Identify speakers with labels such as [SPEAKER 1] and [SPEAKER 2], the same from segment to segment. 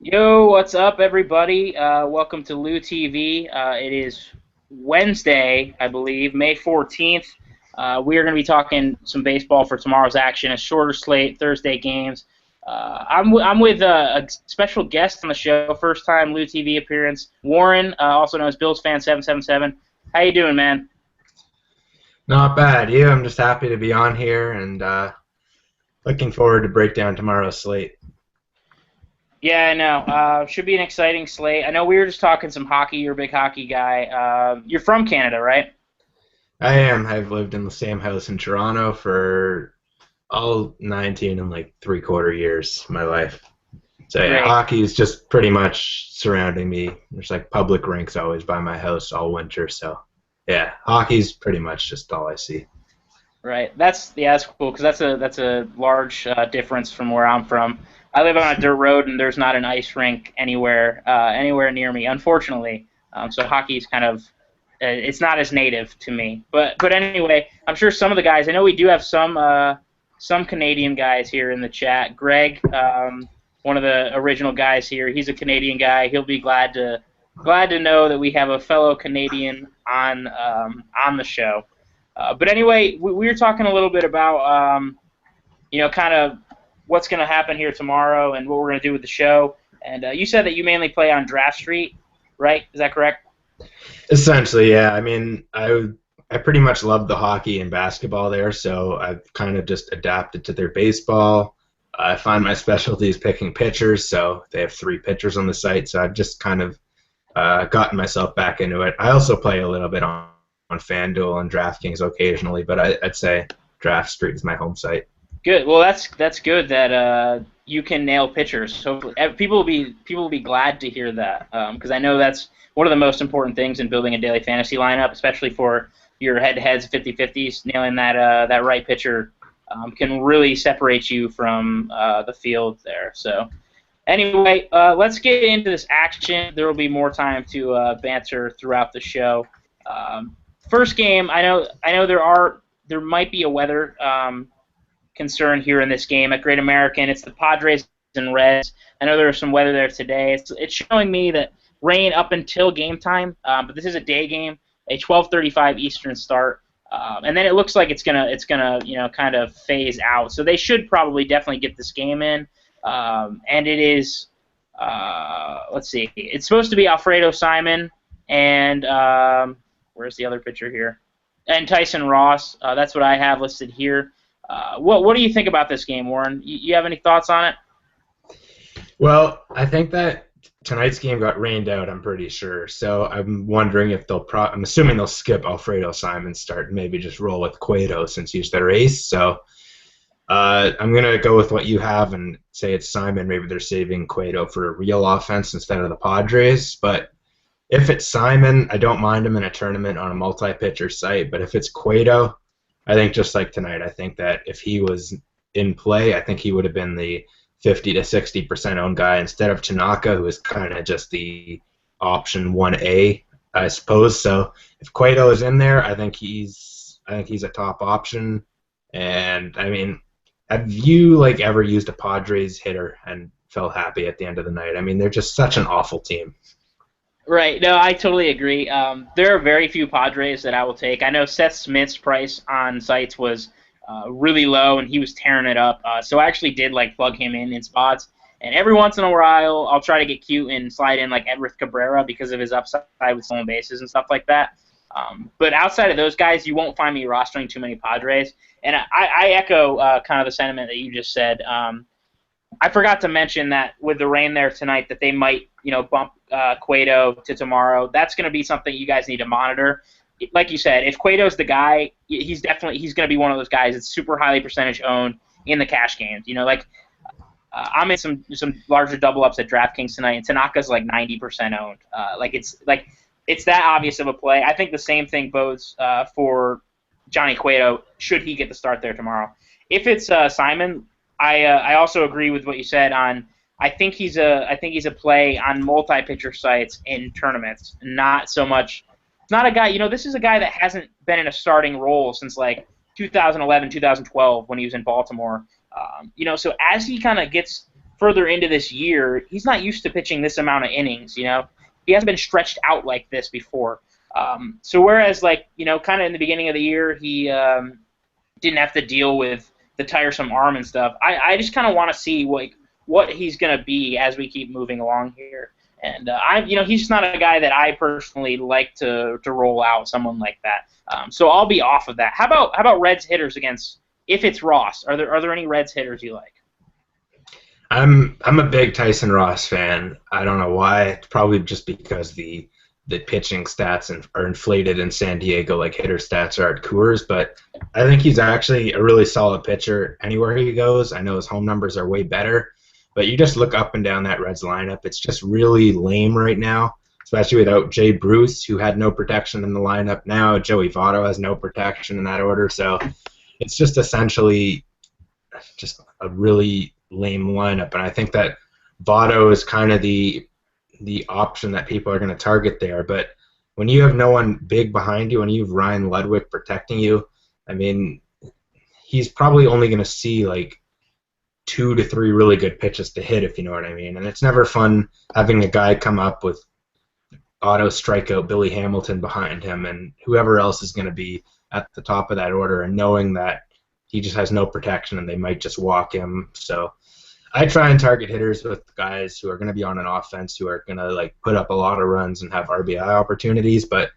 [SPEAKER 1] Yo, what's up, everybody? Welcome to Lou TV. It is Wednesday, I believe, May 14th. We are going to be talking some baseball for tomorrow's action, a shorter slate, Thursday games. I'm with a special guest on the show, first time Lou TV appearance, Warren, also known as Bills Fan 777. How you doing, man?
[SPEAKER 2] Not bad. Yeah, I'm just happy to be on here and looking forward to break down tomorrow's slate.
[SPEAKER 1] Yeah, I know. Should be an exciting slate. I know we were just talking some hockey. You're a big hockey guy. You're from Canada, right?
[SPEAKER 2] I am. I've lived in the same house in Toronto for all 19 and like three-quarter years of my life. So yeah,
[SPEAKER 1] Great.
[SPEAKER 2] hockey is just pretty much surrounding me. There's like public rinks always by my house all winter. So yeah, hockey's pretty much just all I see.
[SPEAKER 1] Right. That's cool because that's a large difference from where I'm from. I live on a dirt road and there's not an ice rink anywhere near me, unfortunately. So hockey's kind of it's not as native to me. But anyway, I'm sure some of the guys. I know we do have some Canadian guys here in the chat. Greg, one of the original guys here, he's a Canadian guy. He'll be glad to know that we have a fellow Canadian on the show. But anyway, we were talking a little bit about, kind of what's going to happen here tomorrow and what we're going to do with the show. And you said that you mainly play on Draft Street, right? Is that correct?
[SPEAKER 2] Essentially, yeah. I mean, I pretty much love the hockey and basketball there, so I've kind of just adapted to their baseball. I find my specialty is picking pitchers, so they have three pitchers on the site, so I've just kind of gotten myself back into it. I also play a little bit on FanDuel and DraftKings occasionally, but I'd say Draft Street is my home site.
[SPEAKER 1] Good. Well, that's good that you can nail pitchers. So people will be glad to hear that because I know that's one of the most important things in building a daily fantasy lineup, especially for your head-to-heads, 50-50s. Nailing that right pitcher can really separate you from the field there. So anyway, let's get into this action. There will be more time to banter throughout the show. First game, I know there might be a weather concern here in this game at Great American. It's the Padres and Reds. I know there was some weather there today. It's showing me that rain up until game time, but this is a day game, a 12:35 Eastern start, and then it looks like it's gonna kind of phase out. So they should probably definitely get this game in, and it is let's see, it's supposed to be Alfredo Simon and where's the other pitcher here? And Tyson Ross. That's what I have listed here. What do you think about this game, Warren? You have any thoughts on it?
[SPEAKER 2] Well, I think that tonight's game got rained out, I'm pretty sure. So I'm wondering if I'm assuming they'll skip Alfredo Simon's start and maybe just roll with Cueto since he's their ace. So I'm going to go with what you have and say it's Simon. Maybe they're saving Cueto for a real offense instead of the Padres. But if it's Simon, I don't mind him in a tournament on a multi-pitcher site. But if it's Cueto, I think just like tonight, I think that if he was in play, I think he would have been the 50 to 60% owned guy instead of Tanaka, who is kind of just the option 1A, I suppose. So if Cueto is in there, I think he's a top option. And I mean, have you ever used a Padres hitter and felt happy at the end of the night? I mean, they're just such an awful team.
[SPEAKER 1] Right. No, I totally agree. There are very few Padres that I will take. I know Seth Smith's price on sites was really low, and he was tearing it up. So I actually did plug him in spots. And every once in a while, I'll try to get cute and slide in Edrith Cabrera because of his upside with stolen bases and stuff like that. But outside of those guys, you won't find me rostering too many Padres. And I echo kind of the sentiment that you just said. I forgot to mention that with the rain there tonight, that they might, bump Cueto to tomorrow. That's going to be something you guys need to monitor. Like you said, if Cueto's the guy, he's going to be one of those guys that's super highly percentage owned in the cash games. I'm in some larger double ups at DraftKings tonight, and Tanaka's 90% owned. It's that obvious of a play. I think the same thing bodes for Johnny Cueto should he get the start there tomorrow. If it's Simon, I also agree with what you said on. I think he's a play on multi-pitcher sites in tournaments, not so much. It's not a guy. This is a guy that hasn't been in a starting role since 2011, 2012 when he was in Baltimore. So as he kind of gets further into this year, he's not used to pitching this amount of innings. He hasn't been stretched out like this before. So whereas kind of in the beginning of the year, he didn't have to deal with the tiresome arm and stuff. I just kind of want to see what he's going to be as we keep moving along here. And he's just not a guy that I personally like to roll out, someone like that. So I'll be off of that. How about Reds hitters against, if it's Ross? Are there any Reds hitters you like?
[SPEAKER 2] I'm a big Tyson Ross fan. I don't know why. It's probably just because the pitching stats are inflated in San Diego, like hitter stats are at Coors. But I think he's actually a really solid pitcher anywhere he goes. I know his home numbers are way better, but you just look up and down that Reds lineup. It's just really lame right now, especially without Jay Bruce, who had no protection in the lineup. Now Joey Votto has no protection in that order. So it's just essentially just a really lame lineup. And I think that Votto is kind of the option that people are going to target there. But when you have no one big behind you and you have Ryan Ludwig protecting you, I mean, he's probably only going to see like 2 to 3 really good pitches to hit, if you know what I mean. And it's never fun having a guy come up with auto strikeout Billy Hamilton behind him and whoever else is going to be at the top of that order, and knowing that he just has no protection and they might just walk him. So I try and target hitters with guys who are going to be on an offense, who are going to like put up a lot of runs and have RBI opportunities. But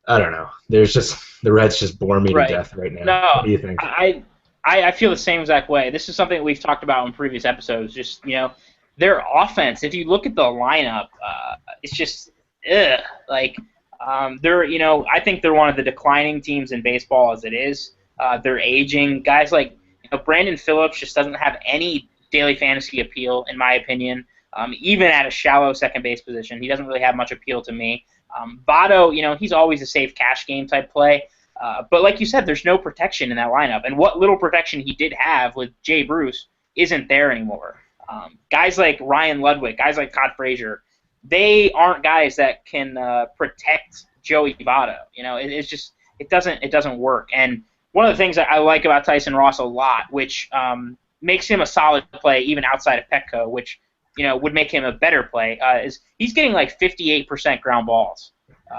[SPEAKER 2] I don't know. The Reds just bore me to death right now.
[SPEAKER 1] No,
[SPEAKER 2] what do you think?
[SPEAKER 1] I feel the same exact way. This is something we've talked about in previous episodes. Just their offense. If you look at the lineup, it's just they're I think they're one of the declining teams in baseball as it is. They're aging. Guys like Brandon Phillips just doesn't have any daily fantasy appeal, in my opinion. Even at a shallow second base position, he doesn't really have much appeal to me. Votto, he's always a safe cash game type play. But like you said, there's no protection in that lineup. And what little protection he did have with Jay Bruce isn't there anymore. Guys like Ryan Ludwig, guys like Todd Frazier, they aren't guys that can protect Joey Votto. It doesn't work. And one of the things that I like about Tyson Ross a lot, which makes him a solid play even outside of Petco, which would make him a better play, is he's getting like 58% ground balls.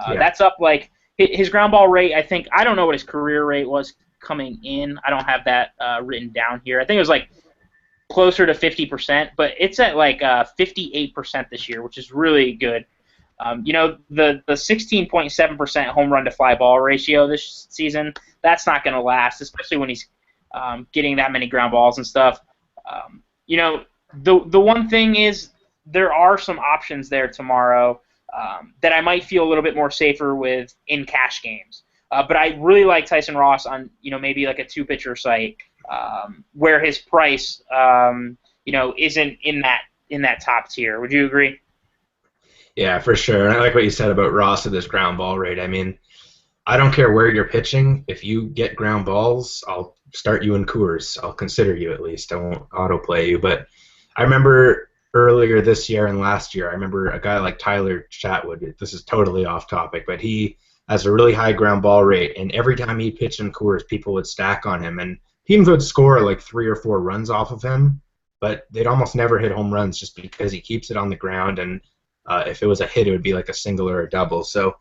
[SPEAKER 1] That's up like his ground ball rate. I don't know what his career rate was coming in. I don't have that written down here. I think it was like closer to 50%, but it's at like 58% this year, which is really good. The 16.7% home run to fly ball ratio this season, that's not going to last, especially when he's getting that many ground balls and stuff. The one thing is there are some options there tomorrow that I might feel a little bit more safer with in cash games. But I really like Tyson Ross on maybe like a 2-pitcher site where his price isn't in that top tier. Would you agree?
[SPEAKER 2] Yeah, for sure. And I like what you said about Ross with his ground ball rate. I mean, I don't care where you're pitching. If you get ground balls, I'll start you in Coors. I'll consider you at least. I won't autoplay you. But I remember earlier this year and last year, I remember a guy like Tyler Chatwood. This is totally off topic, but he has a really high ground ball rate. And every time he pitched in Coors, people would stack on him. And teams would score like 3 or 4 runs off of him, but they'd almost never hit home runs just because he keeps it on the ground. And if it was a hit, it would be like a single or a double. So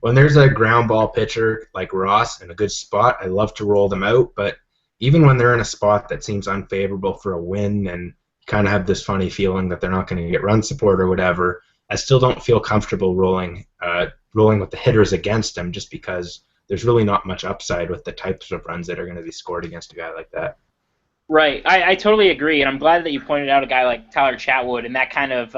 [SPEAKER 2] when there's a ground ball pitcher like Ross in a good spot, I love to roll them out. But even when they're in a spot that seems unfavorable for a win and kind of have this funny feeling that they're not going to get run support or whatever, I still don't feel comfortable rolling with the hitters against them, just because there's really not much upside with the types of runs that are going to be scored against a guy like that.
[SPEAKER 1] Right. I totally agree, and I'm glad that you pointed out a guy like Tyler Chatwood and that kind of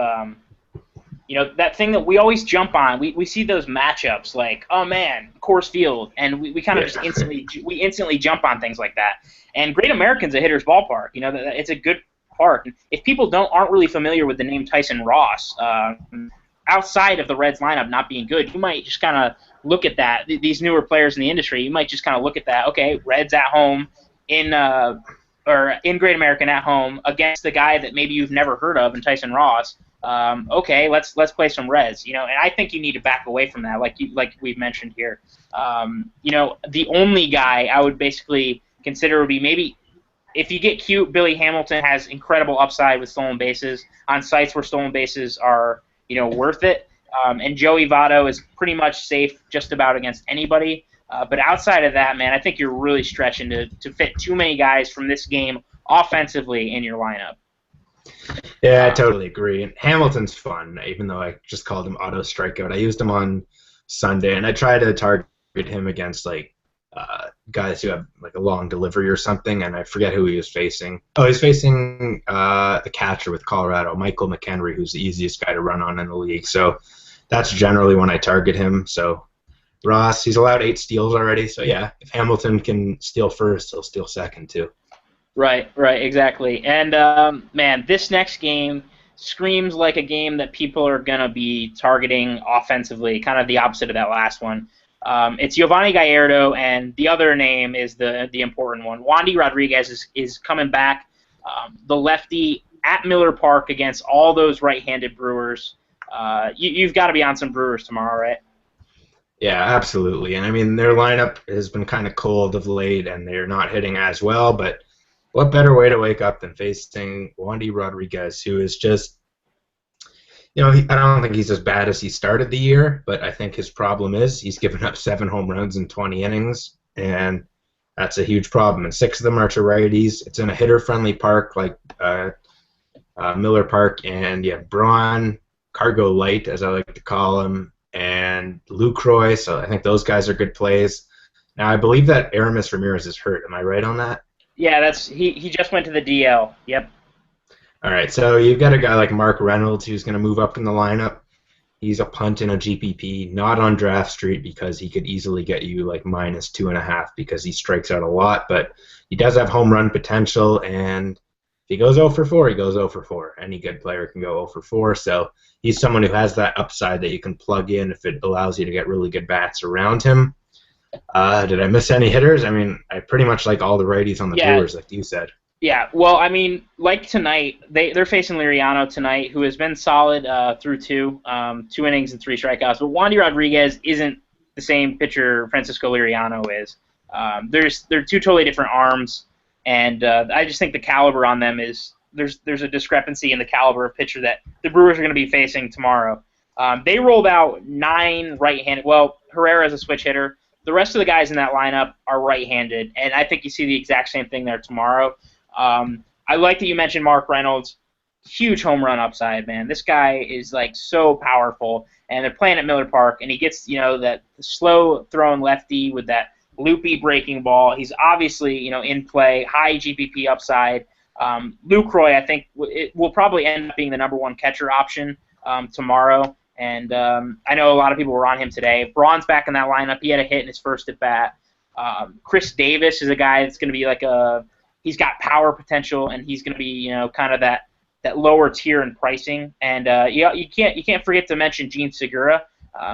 [SPEAKER 1] that thing that we always jump on. We see those matchups like, oh man, Coors Field, and we kind of just instantly jump on things like that. And Great American's a hitter's ballpark. It's a good park. If people aren't really familiar with the name Tyson Ross, outside of the Reds lineup not being good, you might just kind of look at that. These newer players in the industry, you might just kind of look at that. Okay, Reds at home in Great American at home against the guy that maybe you've never heard of in Tyson Ross. Okay, let's play some Reds. And I think you need to back away from that, like we've mentioned here. The only guy I would basically consider would be maybe if you get cute, Billy Hamilton has incredible upside with stolen bases on sites where stolen bases are, worth it. And Joey Votto is pretty much safe just about against anybody. But outside of that, man, I think you're really stretching to fit too many guys from this game offensively in your lineup.
[SPEAKER 2] Yeah, I totally agree. And Hamilton's fun, even though I just called him auto strikeout. I used him on Sunday, and I try to target him against guys who have like a long delivery or something, and I forget who he was facing. Oh, he's facing the catcher with Colorado, Michael McHenry, who's the easiest guy to run on in the league. So that's generally when I target him. So Ross, he's allowed 8 steals already. So yeah, if Hamilton can steal first, he'll steal second too.
[SPEAKER 1] Right, exactly. And man, this next game screams like a game that people are gonna be targeting offensively, kind of the opposite of that last one. It's Giovanni Gallardo, and the other name is the important one. Wandy Rodriguez is coming back, the lefty at Miller Park against all those right-handed Brewers. You've got to be on some Brewers tomorrow, right?
[SPEAKER 2] Yeah, absolutely. And I mean, their lineup has been kind of cold of late, and they're not hitting as well. But what better way to wake up than facing Wandy Rodriguez, who is just, I don't think he's as bad as he started the year, but I think his problem is he's given up 7 home runs in 20 innings, and that's a huge problem. And 6 of them are to righties. It's in a hitter-friendly park like Miller Park, and you have Braun, Cargo Light, as I like to call him, and Lucroy, so I think those guys are good plays. Now, I believe that Aramis Ramirez is hurt. Am I right on that?
[SPEAKER 1] Yeah, he just went to the DL. Yep.
[SPEAKER 2] All right, so you've got a guy like Mark Reynolds who's going to move up in the lineup. He's a punt in a GPP, not on Draft Street because he could easily get you like -2.5 because he strikes out a lot, but he does have home run potential, and if he goes 0 for 4, he goes 0 for 4. Any good player can go 0 for 4, so he's someone who has that upside that you can plug in if it allows you to get really good bats around him. Did I miss any hitters? I mean, I pretty much like all the righties on the Brewers, like you said.
[SPEAKER 1] Yeah, well, I mean, like tonight, they're facing Liriano tonight, who has been solid through 2 innings and 3 strikeouts. But Wandy Rodriguez isn't the same pitcher Francisco Liriano is. They're 2 totally different arms, and I just think the caliber on them is there's a discrepancy in the caliber of pitcher that the Brewers are going to be facing tomorrow. They rolled out 9 right-handed. Well, Herrera is a switch hitter. The rest of the guys in that lineup are right-handed, and I think you see the exact same thing there tomorrow. I like that you mentioned Mark Reynolds. Huge home run upside, man. This guy is like so powerful, and they're playing at Miller Park, and he gets that slow throwing lefty with that loopy breaking ball. He's obviously in play, high GPP upside. Lucroy, I think it will probably end up being the number 1 catcher option tomorrow, and I know a lot of people were on him today. Braun's back in that lineup. He had a hit in his first at bat. Chris Davis is a guy that's going to be he's got power potential, and he's going to be, kind of that lower tier in pricing. And you can't forget to mention Gene Segura,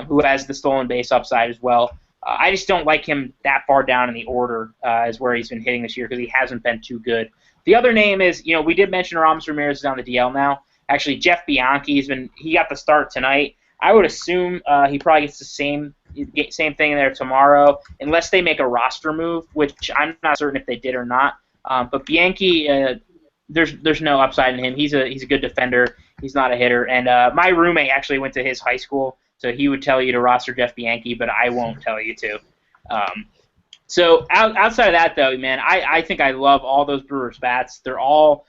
[SPEAKER 1] who has the stolen base upside as well. I just don't like him that far down in the order as where he's been hitting this year because he hasn't been too good. The other name is, we did mention Aramis Ramirez is on the DL now. Actually, Jeff Bianchi he got the start tonight. I would assume he probably gets the same thing there tomorrow, unless they make a roster move, which I'm not certain if they did or not. But Bianchi, there's no upside in him. He's a good defender. He's not a hitter. And my roommate actually went to his high school, so he would tell you to roster Jeff Bianchi, but I won't tell you to. So outside of that, though, man, I think I love all those Brewers bats. They're all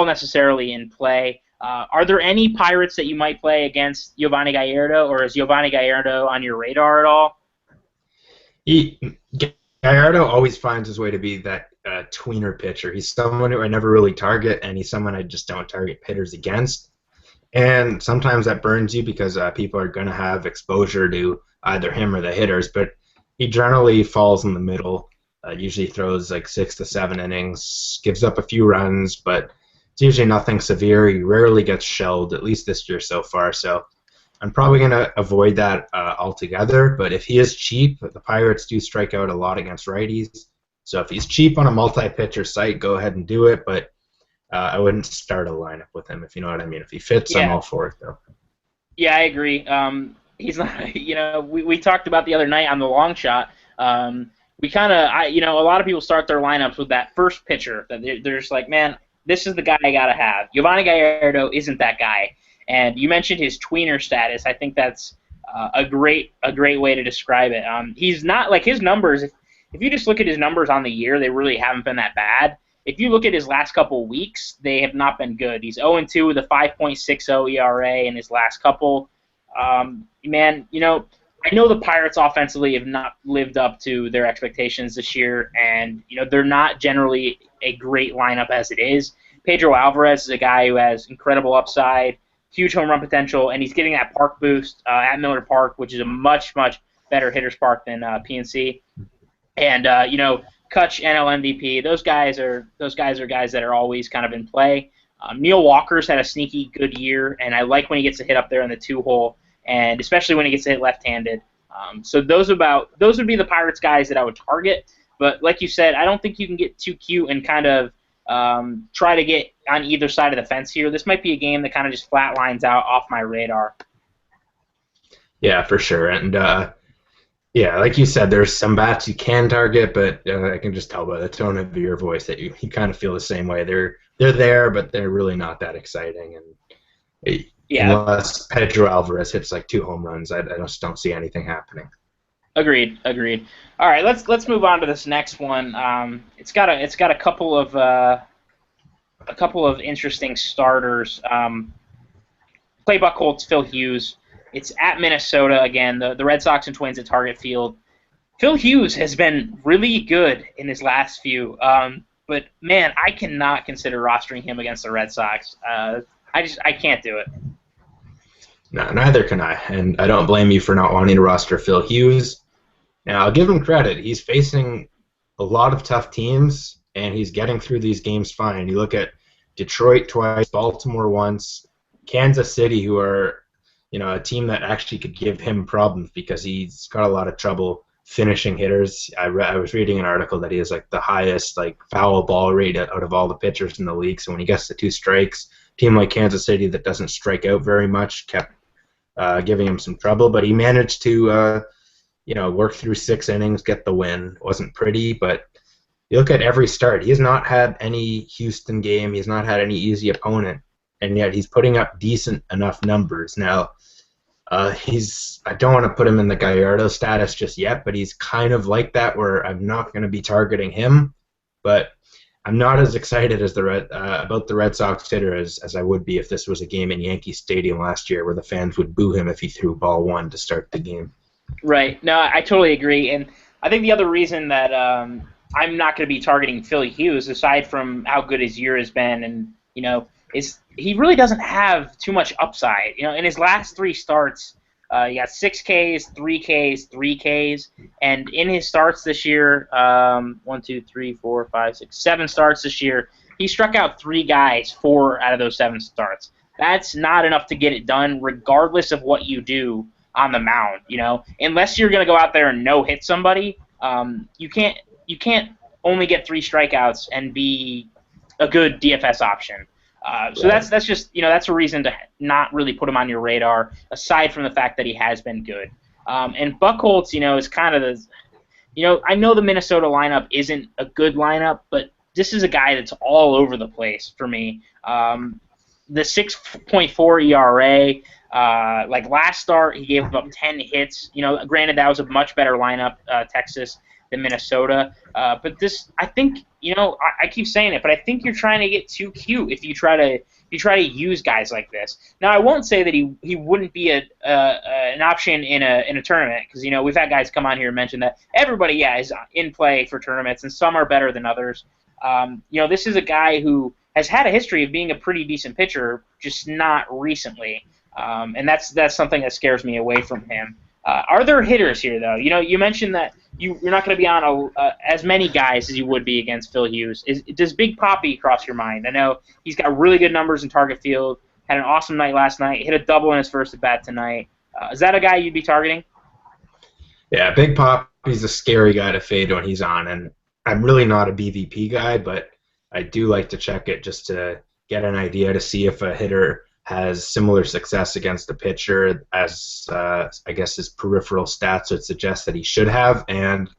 [SPEAKER 1] necessarily in play. Are there any Pirates that you might play against Giovanni Gallardo, or is Giovanni Gallardo on your radar at all?
[SPEAKER 2] Gallardo always finds his way to be that tweener pitcher. He's someone who I never really target, and he's someone I just don't target hitters against. And sometimes that burns you because people are going to have exposure to either him or the hitters, but he generally falls in the middle, usually throws like 6 to 7 innings, gives up a few runs, but it's usually nothing severe. He rarely gets shelled, at least this year so far, so I'm probably going to avoid that altogether, but if he is cheap, the Pirates do strike out a lot against righties. So if he's cheap on a multi-pitcher site, go ahead and do it, but I wouldn't start a lineup with him, if you know what I mean. If he fits, I'm all for it, though.
[SPEAKER 1] Yeah, I agree. He's not, we talked about the other night on the long shot. we kind of, a lot of people start their lineups with that first pitcher that they're just like, man, this is the guy I gotta have. Giovanni Gallardo isn't that guy, and you mentioned his tweener status. I think that's a great way to describe it. He's not like his numbers. If you just look at his numbers on the year, they really haven't been that bad. If you look at his last couple weeks, they have not been good. He's 0-2 with a 5.60 ERA in his last couple. Man, I know the Pirates offensively have not lived up to their expectations this year, and they're not generally a great lineup as it is. Pedro Alvarez is a guy who has incredible upside, huge home run potential, and he's getting that park boost at Miller Park, which is a much, much better hitter's park than PNC. And Kutch, NL MVP, those guys are guys that are always kind of in play. Neil Walker's had a sneaky good year, and I like when he gets to hit up there in the 2-hole, and especially when he gets to hit left-handed. So those would be the Pirates guys that I would target. But like you said, I don't think you can get too cute and kind of try to get on either side of the fence here. This might be a game that kind of just flatlines out off my radar.
[SPEAKER 2] Yeah, for sure. And yeah, like you said, there's some bats you can target, but I can just tell by the tone of your voice that you kind of feel the same way. They're there, but they're really not that exciting. And unless Pedro Alvarez hits like 2 home runs, I just don't see anything happening.
[SPEAKER 1] Agreed. All right, let's move on to this next one. It's got a couple of interesting starters. Play Buck Holtz, Phil Hughes. It's at Minnesota again. The Red Sox and Twins at Target Field. Phil Hughes has been really good in his last few, but man, I cannot consider rostering him against the Red Sox. I can't do it.
[SPEAKER 2] No, neither can I, and I don't blame you for not wanting to roster Phil Hughes. Now, I'll give him credit. He's facing a lot of tough teams, and he's getting through these games fine. You look at Detroit twice, Baltimore once, Kansas City, who are a team that actually could give him problems because he's got a lot of trouble finishing hitters. I was reading an article that he has like the highest foul ball rate out of all the pitchers in the league. So when he gets to 2 strikes, a team like Kansas City that doesn't strike out very much kept giving him some trouble. But he managed to work through 6 innings, get the win. It wasn't pretty, but you look at every start. He has not had any Houston game. He's not had any easy opponent, and yet he's putting up decent enough numbers. Now, I don't want to put him in the Gallardo status just yet, but he's kind of like that where I'm not going to be targeting him, but I'm not as excited as about the Red Sox hitter as I would be if this was a game in Yankee Stadium last year where the fans would boo him if he threw ball 1 to start the game.
[SPEAKER 1] Right. No, I totally agree, and I think the other reason that I'm not going to be targeting Philly Hughes, aside from how good his year has been, and is he really doesn't have too much upside. In his last 3 starts, he got 6 Ks, 3 Ks, 3 Ks, and in his starts this year, 1, 2, 3, 4, 5, 6, 7 starts this year, he struck out 3 guys 4 out of those 7 starts. That's not enough to get it done, regardless of what you do on the mound. Unless you're going to go out there and no hit somebody, you can't only get 3 strikeouts and be a good DFS option. So that's just that's a reason to not really put him on your radar, aside from the fact that he has been good. And Buchholz, is kind of I know the Minnesota lineup isn't a good lineup, but this is a guy that's all over the place for me. The 6.4 ERA, last start he gave up 10 hits. Granted that was a much better lineup, Texas, than Minnesota. But this, I think, I keep saying it, but I think you're trying to get too cute if you try to use guys like this. Now, I won't say that he wouldn't be an option in a tournament, because we've had guys come on here and mention that everybody is in play for tournaments, and some are better than others. This is a guy who has had a history of being a pretty decent pitcher, just not recently, and that's something that scares me away from him. Are there hitters here, though? You mentioned that you're not going to be on as many guys as you would be against Phil Hughes. Does Big Papi cross your mind? I know he's got really good numbers in Target Field, had an awesome night last night, hit a double in his first at-bat tonight. Is that a guy you'd be targeting?
[SPEAKER 2] Yeah, Big Papi's a scary guy to fade when he's on, and I'm really not a BVP guy, but I do like to check it just to get an idea to see if a hitter has similar success against a pitcher as I guess his peripheral stats would suggest that he should have. And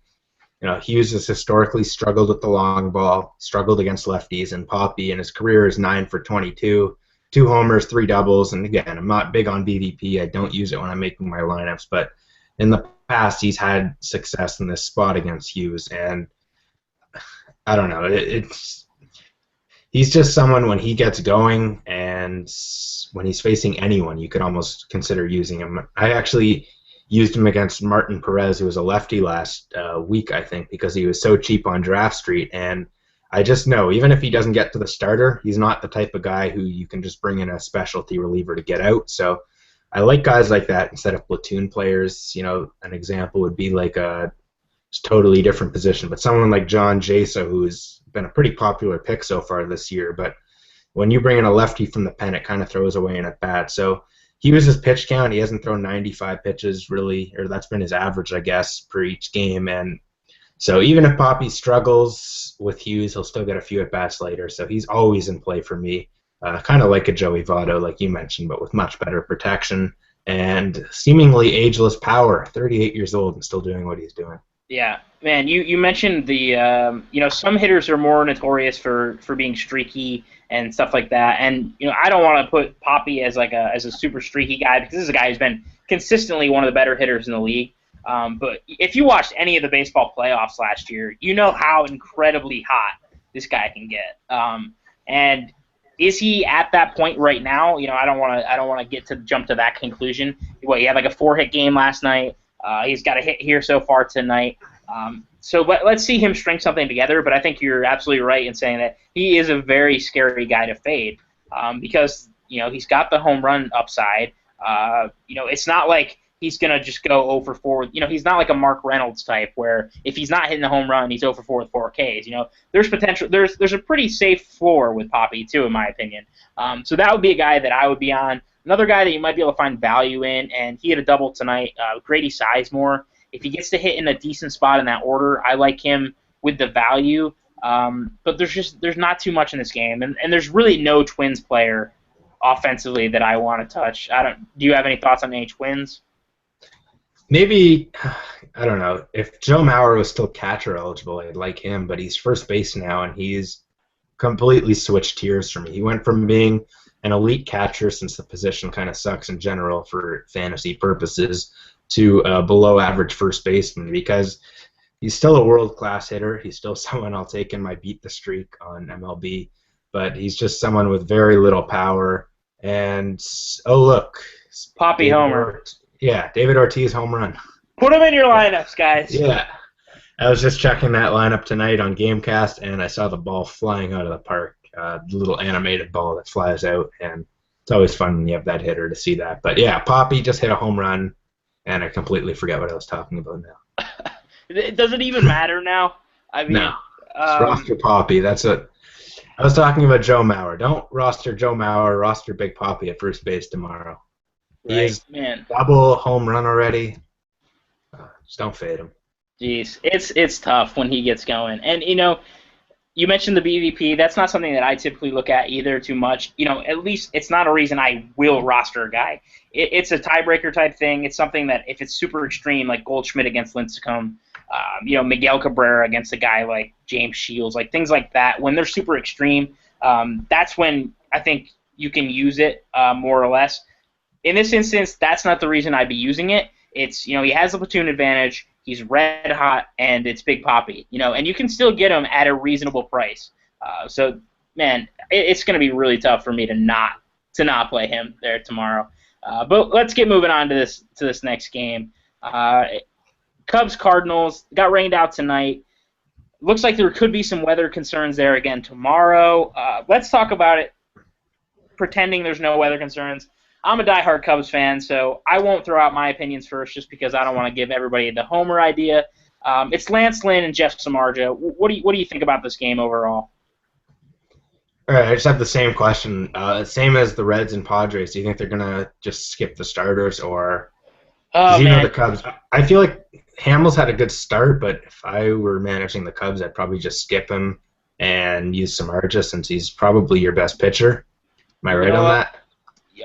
[SPEAKER 2] Hughes has historically struggled with the long ball, struggled against lefties, and Poppy in his career is 9 for 22, 2 homers, 3 doubles. And again, I'm not big on BVP. I don't use it when I'm making my lineups, but in the past, he's had success in this spot against Hughes, and I don't know. He's just someone when he gets going and when he's facing anyone, you could almost consider using him. I actually used him against Martin Perez, who was a lefty last week, I think, because he was so cheap on Draft Street. And I just know, even if he doesn't get to the starter, he's not the type of guy who you can just bring in a specialty reliever to get out. So I like guys like that instead of platoon players. An example would be like a totally different position, but someone like John Jasa, who's been a pretty popular pick so far this year. But when you bring in a lefty from the pen, it kind of throws away an at-bat. So he was his pitch count. He hasn't thrown 95 pitches really, or that's been his average, I guess, per each game. And so even if Poppy struggles with Hughes, he'll still get a few at-bats later. So he's always in play for me, kind of like a Joey Votto, like you mentioned, but with much better protection and seemingly ageless power. 38 years old and still doing what he's doing.
[SPEAKER 1] Yeah, man, you mentioned the some hitters are more notorious for being streaky and stuff like that, and I don't want to put Poppy as a super streaky guy because this is a guy who's been consistently one of the better hitters in the league. But if you watched any of the baseball playoffs last year, you know how incredibly hot this guy can get. And is he at that point right now? I don't want to jump to that conclusion. He had like a 4-hit game last night. He's got a hit here so far tonight. So let's see him string something together. But I think you're absolutely right in saying that he is a very scary guy to fade because he's got the home run upside. It's not like he's gonna just go 0 for 4. He's not like a Mark Reynolds type where if he's not hitting the home run, he's 0 for 4 with 4 Ks. There's potential. There's a pretty safe floor with Poppy too, in my opinion. So that would be a guy that I would be on. Another guy that you might be able to find value in, and he had a double tonight, Grady Sizemore. If he gets to hit in a decent spot in that order, I like him with the value. But there's not too much in this game, and there's really no Twins player offensively that I want to touch. Do you have any thoughts on any Twins?
[SPEAKER 2] Maybe, I don't know. If Joe Mauer was still catcher eligible, I'd like him, but he's first base now, and he's completely switched tiers for me. He went from being an elite catcher, since the position kind of sucks in general for fantasy purposes, to a below-average first baseman because he's still a world-class hitter. He's still someone I'll take in my beat the streak on MLB, but he's just someone with very little power. And, oh, look.
[SPEAKER 1] Poppy homer.
[SPEAKER 2] David Ortiz home run.
[SPEAKER 1] Put him in your lineups, guys.
[SPEAKER 2] Yeah. I was just checking that lineup tonight on Gamecast, and I saw the ball flying out of the park. The little animated ball that flies out, and it's always fun when you have that hitter to see that. But yeah, Poppy just hit a home run, and I completely forget what I was talking about now.
[SPEAKER 1] Does it even matter now? I mean,
[SPEAKER 2] no. Roster Poppy. That's it. I was talking about Joe Mauer. Don't roster Joe Mauer. Roster Big Poppy at first base tomorrow. He's double home run already. Just don't fade him.
[SPEAKER 1] Jeez, it's tough when he gets going, and you mentioned the BVP. That's not something that I typically look at either too much. At least it's not a reason I will roster a guy. It's a tiebreaker type thing. It's something that if it's super extreme, like Goldschmidt against Lincecum, Miguel Cabrera against a guy like James Shields, like things like that, when they're super extreme, that's when I think you can use it more or less. In this instance, that's not the reason I'd be using it. It's, he has the platoon advantage. He's red hot, and it's Big Poppy, and you can still get him at a reasonable price. So, man, it's going to be really tough for me to not play him there tomorrow. But let's get moving on to this next game. Cubs Cardinals got rained out tonight. Looks like there could be some weather concerns there again tomorrow. Let's talk about it, pretending there's no weather concerns. I'm a diehard Cubs fan, so I won't throw out my opinions first just because I don't want to give everybody the homer idea. It's Lance Lynn and Jeff Samardzija. What do you think about this game overall?
[SPEAKER 2] All right, I just have the same question. Same as the Reds and Padres. Do you think they're going to just skip the starters or the Cubs? I feel like Hamels had a good start, but if I were managing the Cubs, I'd probably just skip him and use Samardzija since he's probably your best pitcher. Am I right on that?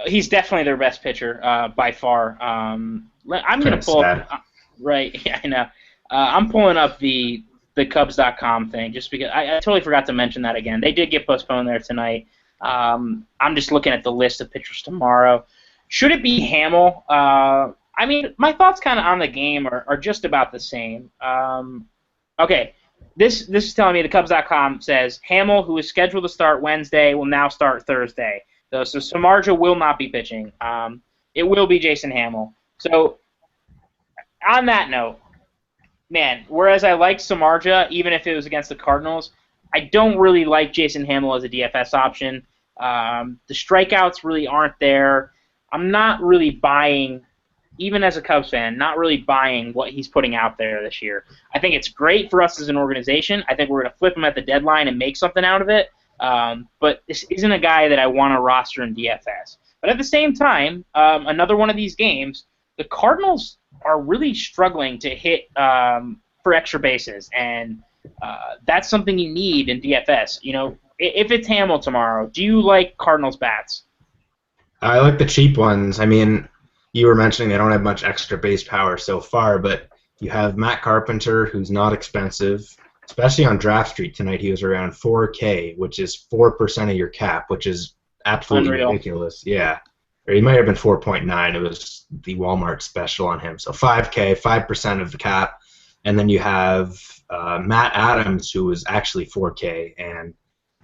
[SPEAKER 1] He's definitely their best pitcher by far. I'm going to pull up. Right, yeah, I know. I'm pulling up the Cubs.com thing just because I totally forgot to mention that again. They did get postponed there tonight. I'm just looking at the list of pitchers tomorrow. Should it be Hamill? I mean, my thoughts kind of on the game are just about the same. Okay, this is telling me the Cubs.com says Hamill, who is scheduled to start Wednesday, will now start Thursday. So Samardzija will not be pitching. It will be Jason Hamill. So on that note, man, whereas I like Samardzija, even if it was against the Cardinals, I don't really like Jason Hamill as a DFS option. The strikeouts really aren't there. I'm not really buying, even as a Cubs fan, not really buying what he's putting out there this year. I think it's great for us as an organization. I think we're going to flip him at the deadline and make something out of it. But this isn't a guy that I want to roster in DFS. But at the same time, another one of these games, the Cardinals are really struggling to hit for extra bases, and that's something you need in DFS. You know, if it's Hamill tomorrow, do you like Cardinals bats?
[SPEAKER 2] I like the cheap ones. I mean, you were mentioning they don't have much extra base power so far, but you have Matt Carpenter, who's not expensive, especially on Draft Street tonight. He was around 4K, which is 4% of your cap, which is absolutely
[SPEAKER 1] Unreal.
[SPEAKER 2] ridiculous. Yeah. Or he might have been 4.9. It was the Walmart special on him. So 5K, 5% of the cap. And then you have Matt Adams, who was actually 4K. And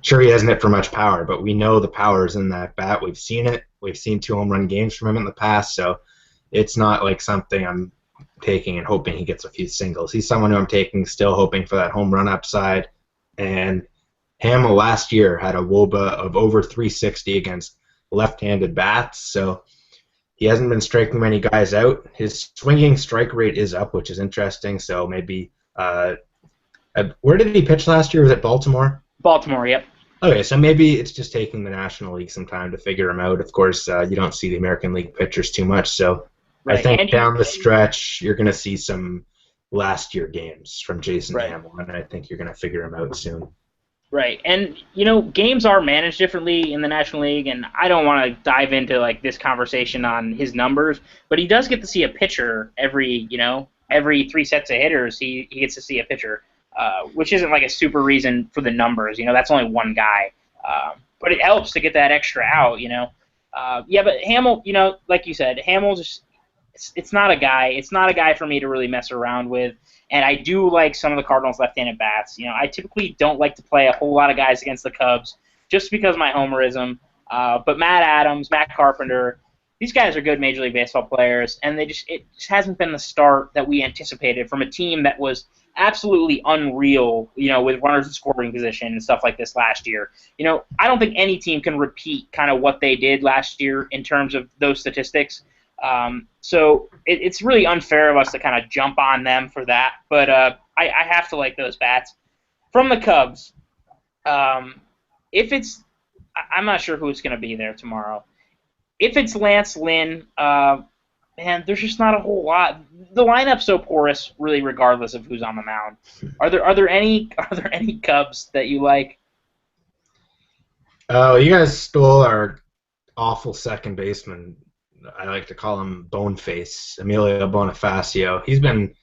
[SPEAKER 2] sure, he hasn't hit for much power, but we know the power is in that bat. We've seen it. We've seen 2 home run games from him in the past. So it's not like something I'm taking and hoping he gets a few singles. He's someone who I'm taking, still hoping for that home run upside. And Hamill last year had a WOBA of over 360 against left-handed bats, so he hasn't been striking many guys out. His swinging strike rate is up, which is interesting. So maybe where did he pitch last year? Was it Baltimore?
[SPEAKER 1] Baltimore, yep.
[SPEAKER 2] Okay, so maybe it's just taking the National League some time to figure him out. Of course, you don't see the American League pitchers too much, so
[SPEAKER 1] Right.
[SPEAKER 2] I think
[SPEAKER 1] And
[SPEAKER 2] down the stretch you're going to see some last year games from Jason
[SPEAKER 1] Right.
[SPEAKER 2] Hamill, and I think you're going to figure him out soon.
[SPEAKER 1] Right, and you know, games are managed differently in the National League, and I don't want to dive into like this conversation on his numbers, but he does get to see a pitcher every 3 sets of hitters. He gets to see a pitcher, which isn't like a super reason for the numbers. You know, that's only one guy, but it helps to get that extra out. You know, yeah, but Hamill, you know, like you said, Hamill just it's not a guy. It's not a guy for me to really mess around with. And I do like some of the Cardinals' left-handed bats. You know, I typically don't like to play a whole lot of guys against the Cubs just because of my homerism. But Matt Adams, Matt Carpenter, these guys are good Major League Baseball players, and it just hasn't been the start that we anticipated from a team that was absolutely unreal, you know, with runners in scoring position and stuff like this last year. You know, I don't think any team can repeat kind of what they did last year in terms of those statistics. So it's really unfair of us to kind of jump on them for that, but I have to like those bats. From the Cubs, if it's I'm not sure who it's going to be there tomorrow. If it's Lance Lynn, man, there's just not a whole lot. The lineup's so porous, really, regardless of who's on the mound. Are there any Cubs that you like?
[SPEAKER 2] Oh, you guys stole our awful second baseman. I like to call him Boneface, Emilio Bonifacio. He's been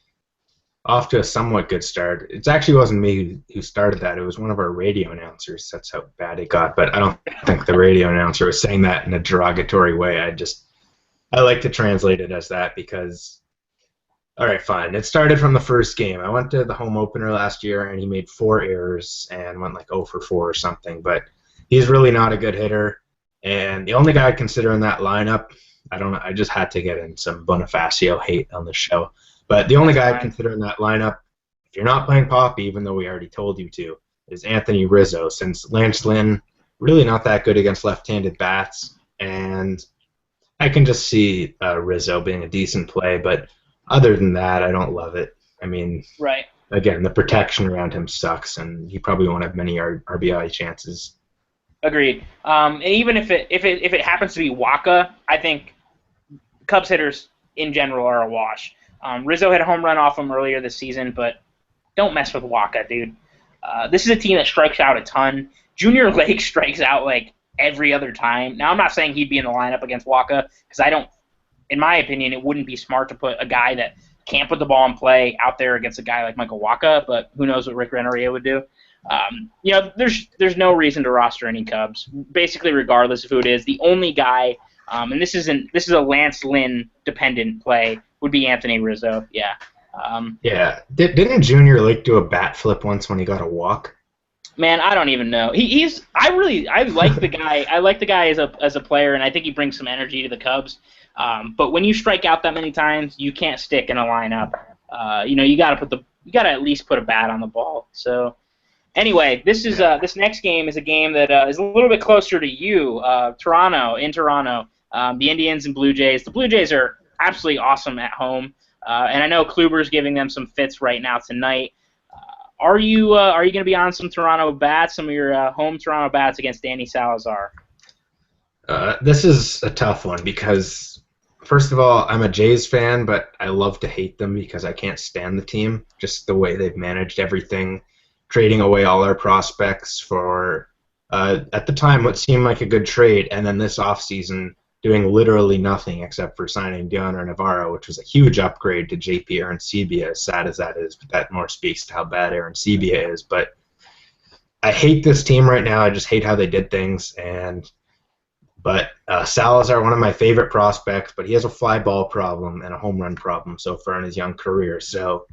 [SPEAKER 2] off to a somewhat good start. It actually wasn't me who started that. It was one of our radio announcers. That's how bad it got. But I don't think the radio announcer was saying that in a derogatory way. I like to translate it as that because, all right, fine. It started from the first game. I went to the home opener last year, and he made 4 errors and went like 0 for 4 or something. But he's really not a good hitter. And the only guy I'd consider in that lineup, I don't know. I just had to get in some Bonifacio hate on the show. But the only guy I'd consider in that lineup, if you're not playing Poppy, even though we already told you to, is Anthony Rizzo, since Lance Lynn really not that good against left-handed bats. And I can just see Rizzo being a decent play. But other than that, I don't love it. I mean,
[SPEAKER 1] Right.
[SPEAKER 2] Again, the protection around him sucks, and he probably won't have many RBI chances.
[SPEAKER 1] Agreed. And even if it happens to be Waka, I think Cubs hitters in general are a wash. Rizzo had a home run off him earlier this season, but don't mess with Waka, dude. This is a team that strikes out a ton. Junior Lake strikes out like every other time. Now, I'm not saying he'd be in the lineup against Waka because in my opinion, it wouldn't be smart to put a guy that can't put the ball in play out there against a guy like Michael Wacha, but who knows what Rick Renneria would do. There's no reason to roster any Cubs, basically regardless of who it is. The only guy, and this is a Lance Lynn dependent play, would be Anthony Rizzo. Yeah.
[SPEAKER 2] Yeah. Didn't Junior Lake do a bat flip once when he got a walk?
[SPEAKER 1] Man, I don't even know. I like the guy. I like the guy as a player, and I think he brings some energy to the Cubs. But when you strike out that many times, you can't stick in a lineup. You gotta at least put a bat on the ball. So anyway, this next game is a game that is a little bit closer to you. Toronto, the Indians and Blue Jays. The Blue Jays are absolutely awesome at home, and I know Kluber's giving them some fits right now tonight. Are you going to be on some Toronto bats, some of your home Toronto bats against Danny Salazar?
[SPEAKER 2] This is a tough one because, first of all, I'm a Jays fan, but I love to hate them because I can't stand the team, just the way they've managed everything, trading away all our prospects for, at the time, what seemed like a good trade, and then this offseason doing literally nothing except for signing Deoner Navarro, which was a huge upgrade to JP Arancibia, as sad as that is, but that more speaks to how bad Arancibia is. But I hate this team right now. I just hate how they did things. But Salazar, one of my favorite prospects, but he has a fly ball problem and a home run problem so far in his young career. So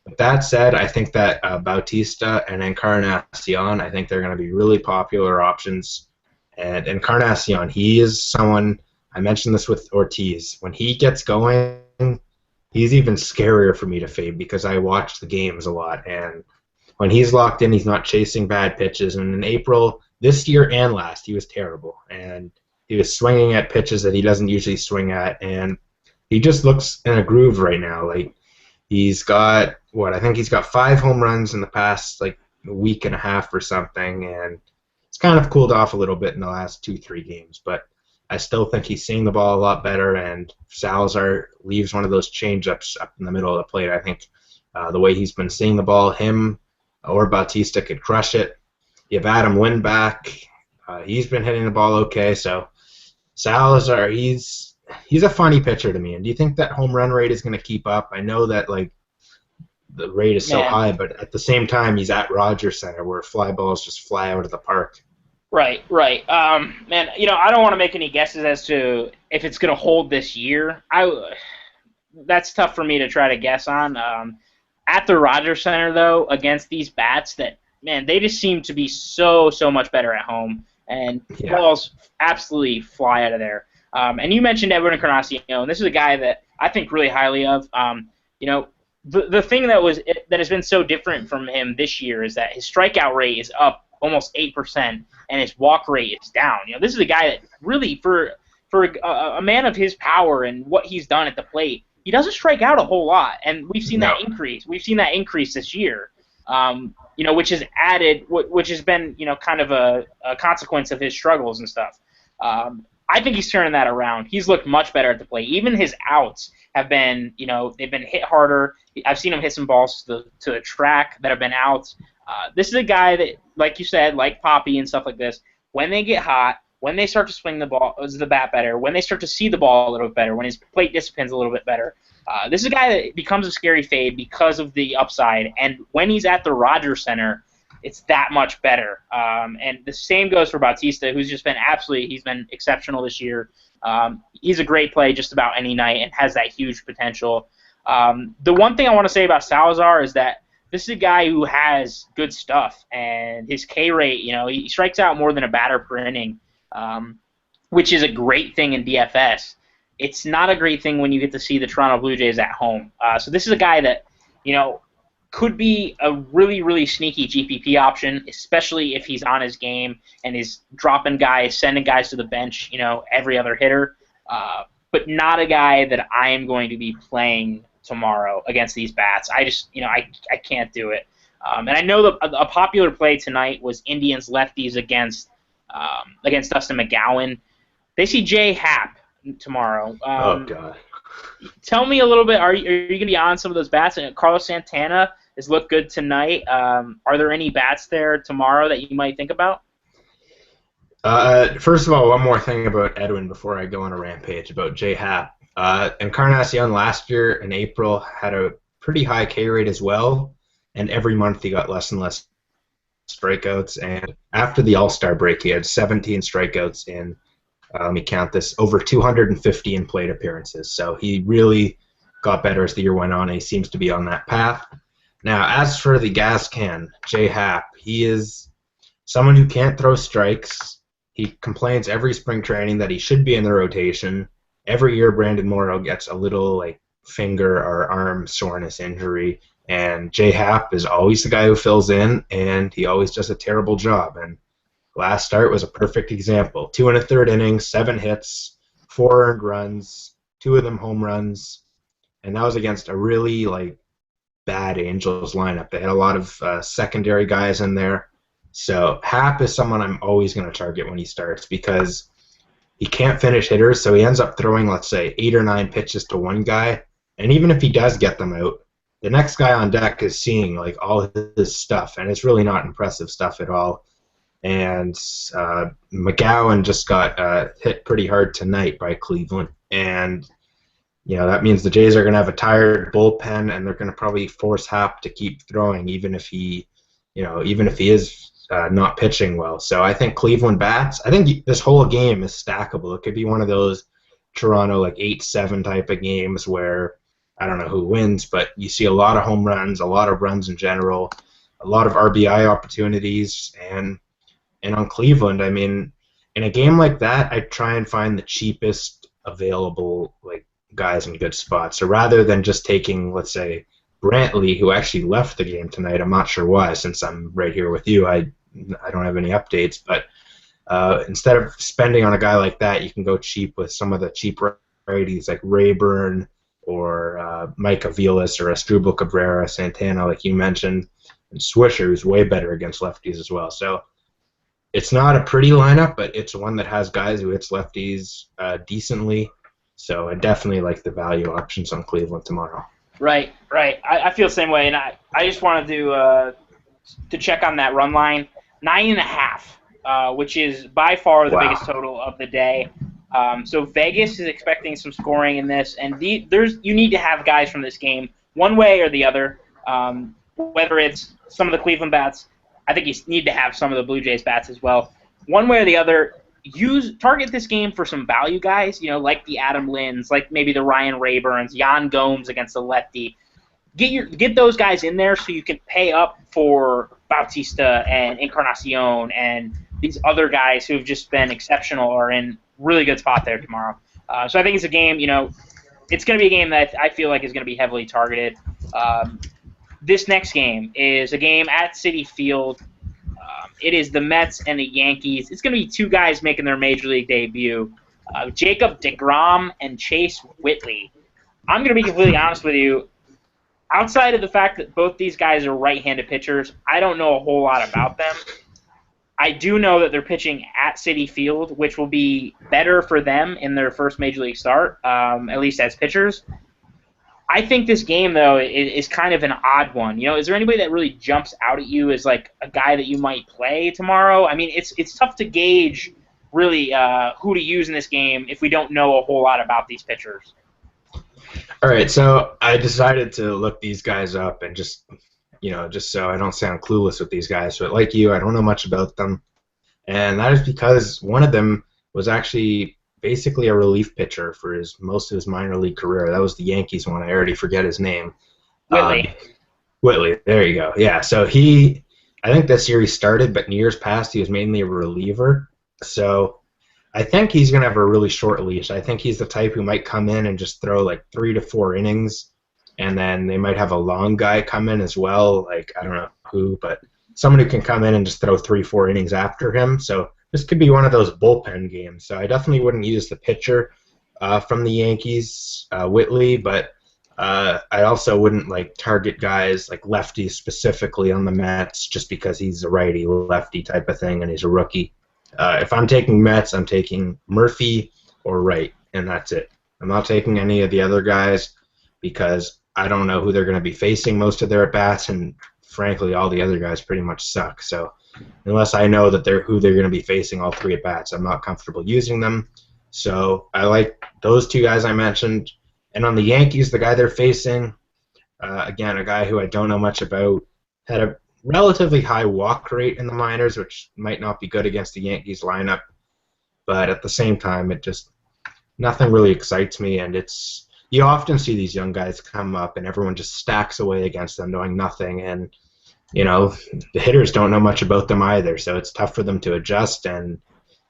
[SPEAKER 2] with that said, I think that Bautista and Encarnacion, I think they're going to be really popular options. And Encarnacion, he is someone, I mentioned this with Ortiz, when he gets going, he's even scarier for me to fade because I watch the games a lot. And when he's locked in, he's not chasing bad pitches. And in April, this year and last, he was terrible. And he was swinging at pitches that he doesn't usually swing at. And he just looks in a groove right now. Like, he's got, I think he's got 5 home runs in the past, week and a half or something. And it's kind of cooled off a little bit in the last 2-3 games. But I still think he's seeing the ball a lot better, and Salazar leaves one of those changeups up in the middle of the plate. I think the way he's been seeing the ball, him or Bautista could crush it. You have Adam Lynn back. He's been hitting the ball okay. So Salazar, he's a funny pitcher to me. And do you think that home run rate is going to keep up? I know that the rate is so high, but at the same time, he's at Rogers Center where fly balls just fly out of the park.
[SPEAKER 1] Right. Man, I don't want to make any guesses as to if it's going to hold this year. That's tough for me to try to guess on. At the Rogers Center, though, against these bats, they just seem to be so much better at home, and balls absolutely fly out of there. And you mentioned Edwin Encarnacion, and this is a guy that I think really highly of. The thing that has been so different from him this year is that his strikeout rate is up almost 8%, and his walk rate is down. This is a guy that really, for a man of his power and what he's done at the plate, he doesn't strike out a whole lot, and we've seen that increase. We've seen that increase this year, which has been kind of a consequence of his struggles and stuff. I think he's turning that around. He's looked much better at the plate. Even his outs have been, they've been hit harder. I've seen him hit some balls to the track that have been outs. This is a guy that, like you said, like Poppy and stuff like this, when they get hot, when they start to swing the bat better, when they start to see the ball a little bit better, when his plate discipline's a little bit better, this is a guy that becomes a scary fade because of the upside. And when he's at the Rogers Center, it's that much better. And the same goes for Bautista, who's just been he's been exceptional this year. He's a great play just about any night and has that huge potential. The one thing I want to say about Salazar is that this is a guy who has good stuff, and his K rate, he strikes out more than a batter per inning, which is a great thing in DFS. It's not a great thing when you get to see the Toronto Blue Jays at home. So this is a guy that, could be a really, really sneaky GPP option, especially if he's on his game and is dropping guys, sending guys to the bench, every other hitter. But not a guy that I am going to be playing tomorrow against these bats. I just, I can't do it. And I know a popular play tonight was Indians lefties against Dustin McGowan. They see Jay Happ tomorrow.
[SPEAKER 2] Oh, God.
[SPEAKER 1] Tell me a little bit, are you going to be on some of those bats? And Carlos Santana has looked good tonight. Are there any bats there tomorrow that you might think about?
[SPEAKER 2] First of all, one more thing about Edwin before I go on a rampage about Jay Happ. Encarnacion last year in April had a pretty high K rate as well, and every month he got less and less strikeouts. And after the All Star break, he had 17 strikeouts in, let me count this, over 250 plate appearances. So he really got better as the year went on, and he seems to be on that path. Now, as for the gas can, J Happ, he is someone who can't throw strikes. He complains every spring training that he should be in the rotation. Every year, Brandon Morrow gets a little like finger or arm soreness injury, and J Happ is always the guy who fills in, and he always does a terrible job. And last start was a perfect example. 2 1/3 innings, 7 hits, 4 earned runs, 2 of them home runs, and that was against a really like bad Angels lineup. They had a lot of secondary guys in there. So Happ is someone I'm always going to target when he starts because he can't finish hitters, so he ends up throwing, let's say, 8 or 9 pitches to one guy, and even if he does get them out, the next guy on deck is seeing like all his stuff, and it's really not impressive stuff at all. And McGowan just got hit pretty hard tonight by Cleveland, and that means the Jays are going to have a tired bullpen, and they're going to probably force Happ to keep throwing, even if he is not pitching well. So I think Cleveland bats. I think this whole game is stackable. It could be one of those Toronto like 8-7 type of games where I don't know who wins, but you see a lot of home runs, a lot of runs in general, a lot of RBI opportunities, and on Cleveland, I mean, in a game like that, I try and find the cheapest available like guys in good spots. So rather than just taking, let's say, Brantley, who actually left the game tonight, I'm not sure why, since I'm right here with you. I don't have any updates, but instead of spending on a guy like that, you can go cheap with some of the cheap righties like Rayburn or Mike Aviles or Asdrubal Cabrera, Santana, like you mentioned, and Swisher, who's way better against lefties as well. So it's not a pretty lineup, but it's one that has guys who hits lefties decently. So I definitely like the value options on Cleveland tomorrow.
[SPEAKER 1] Right. I feel the same way, and I just wanted to check on that run line. 9.5, which is by far the biggest total of the day. So Vegas is expecting some scoring in this, and you need to have guys from this game one way or the other. Whether it's some of the Cleveland bats, I think you need to have some of the Blue Jays bats as well. One way or the other, target this game for some value guys, like the Adam Linds, like maybe the Ryan Rayburns, Yan Gomes against the lefty. Get those guys in there so you can pay up for Bautista and Encarnacion and these other guys who have just been exceptional or in really good spot there tomorrow. So I think it's a game, it's going to be a game that I feel like is going to be heavily targeted. This next game is a game at Citi Field. It is the Mets and the Yankees. It's going to be two guys making their Major League debut, Jacob deGrom and Chase Whitley. I'm going to be completely honest with you. Outside of the fact that both these guys are right-handed pitchers, I don't know a whole lot about them. I do know that they're pitching at Citi Field, which will be better for them in their first Major League start, at least as pitchers. I think this game, though, is kind of an odd one. Is there anybody that really jumps out at you as like a guy that you might play tomorrow? I mean, it's tough to gauge really who to use in this game if we don't know a whole lot about these pitchers.
[SPEAKER 2] All right, so I decided to look these guys up and just so I don't sound clueless with these guys. But like you, I don't know much about them, and that is because one of them was actually basically a relief pitcher for most of his minor league career. That was the Yankees one. I already forget his name. Whitley, there you go. Yeah, so I think this year he started, but in years past he was mainly a reliever. So I think he's going to have a really short leash. I think he's the type who might come in and just throw like 3 to 4 innings, and then they might have a long guy come in as well, like I don't know who, but someone who can come in and just throw 3-4 innings after him. So this could be one of those bullpen games. So I definitely wouldn't use the pitcher from the Yankees, Whitley, but I also wouldn't like target guys like lefties specifically on the Mets just because he's a righty-lefty type of thing and he's a rookie. If I'm taking Mets, I'm taking Murphy or Wright, and that's it. I'm not taking any of the other guys because I don't know who they're going to be facing most of their at-bats, and frankly, all the other guys pretty much suck. So unless I know that who they're going to be facing all 3 at-bats, I'm not comfortable using them. So I like those two guys I mentioned. And on the Yankees, the guy they're facing, again, a guy who I don't know much about, had a relatively high walk rate in the minors, which might not be good against the Yankees lineup. But at the same time, it just nothing really excites me, and it's you often see these young guys come up and everyone just stacks away against them knowing nothing, and the hitters don't know much about them either, so it's tough for them to adjust, and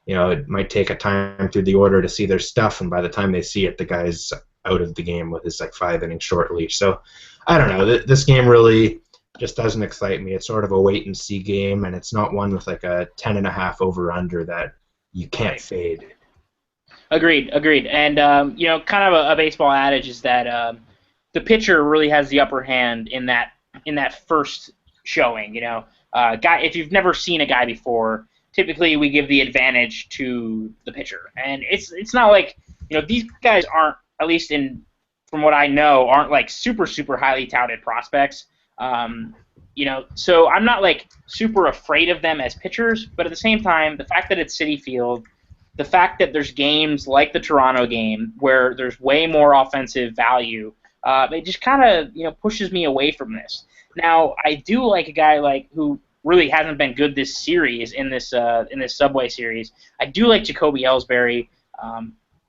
[SPEAKER 2] it might take a time through the order to see their stuff, and by the time they see it, the guy's out of the game with his 5 inning short leash. So I don't know, this game really just doesn't excite me. It's sort of a wait and see game, and it's not one with a 10.5 over under that you can't fade.
[SPEAKER 1] Agreed. And kind of a baseball adage is that the pitcher really has the upper hand in that first showing. Guy, if you've never seen a guy before, typically we give the advantage to the pitcher, and it's not like these guys aren't, at least from what I know, aren't super highly touted prospects. So I'm not super afraid of them as pitchers, but at the same time, the fact that it's Citi Field, the fact that there's games like the Toronto game where there's way more offensive value, it just kind of pushes me away from this. Now, I do like a guy who really hasn't been good this series in this Subway series. I do like Jacoby Ellsbury,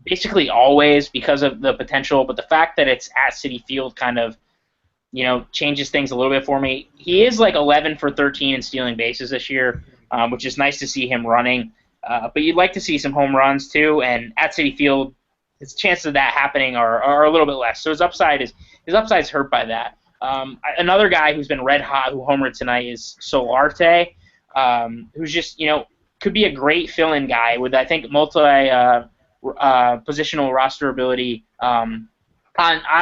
[SPEAKER 1] basically always because of the potential, but the fact that it's at Citi Field kind of changes things a little bit for me. He is 11 for 13 in stealing bases this year, which is nice to see him running. But you'd like to see some home runs too, and at Citi Field, his chances of that happening are a little bit less. So his upside's hurt by that. Another guy who's been red hot who homered tonight is Solarte, who's just could be a great fill-in guy with I think multi positional roster ability on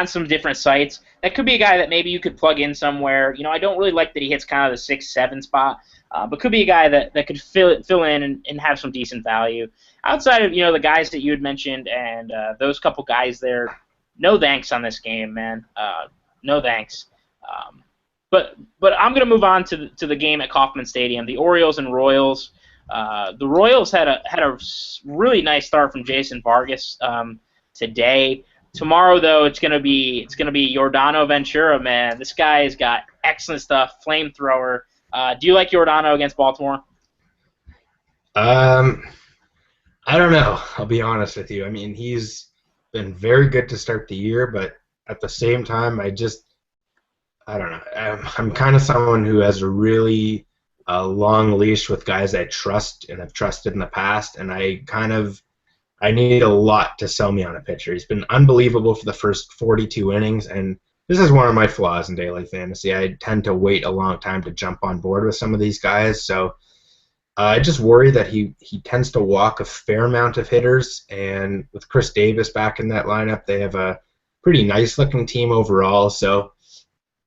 [SPEAKER 1] some different sites. That could be a guy that maybe you could plug in somewhere. I don't really like that he hits kind of the 6-7 spot. But could be a guy that could fill in and have some decent value. Outside of the guys that you had mentioned and those couple guys there, no thanks on this game, man. No thanks. But I'm gonna move on to the game at Kauffman Stadium, the Orioles and Royals. The Royals had a really nice start from Jason Vargas today. Tomorrow though, it's gonna be Yordano Ventura, man. This guy has got excellent stuff, flamethrower. Do you like Yordano against Baltimore?
[SPEAKER 2] I don't know. I'll be honest with you. I mean, he's been very good to start the year, but at the same time, I don't know. I'm kind of someone who has a really long leash with guys I trust and have trusted in the past, and I need a lot to sell me on a pitcher. He's been unbelievable for the first 42 innings, and this is one of my flaws in daily fantasy. I tend to wait a long time to jump on board with some of these guys, so I just worry that he tends to walk a fair amount of hitters, and with Chris Davis back in that lineup, they have a pretty nice-looking team overall, so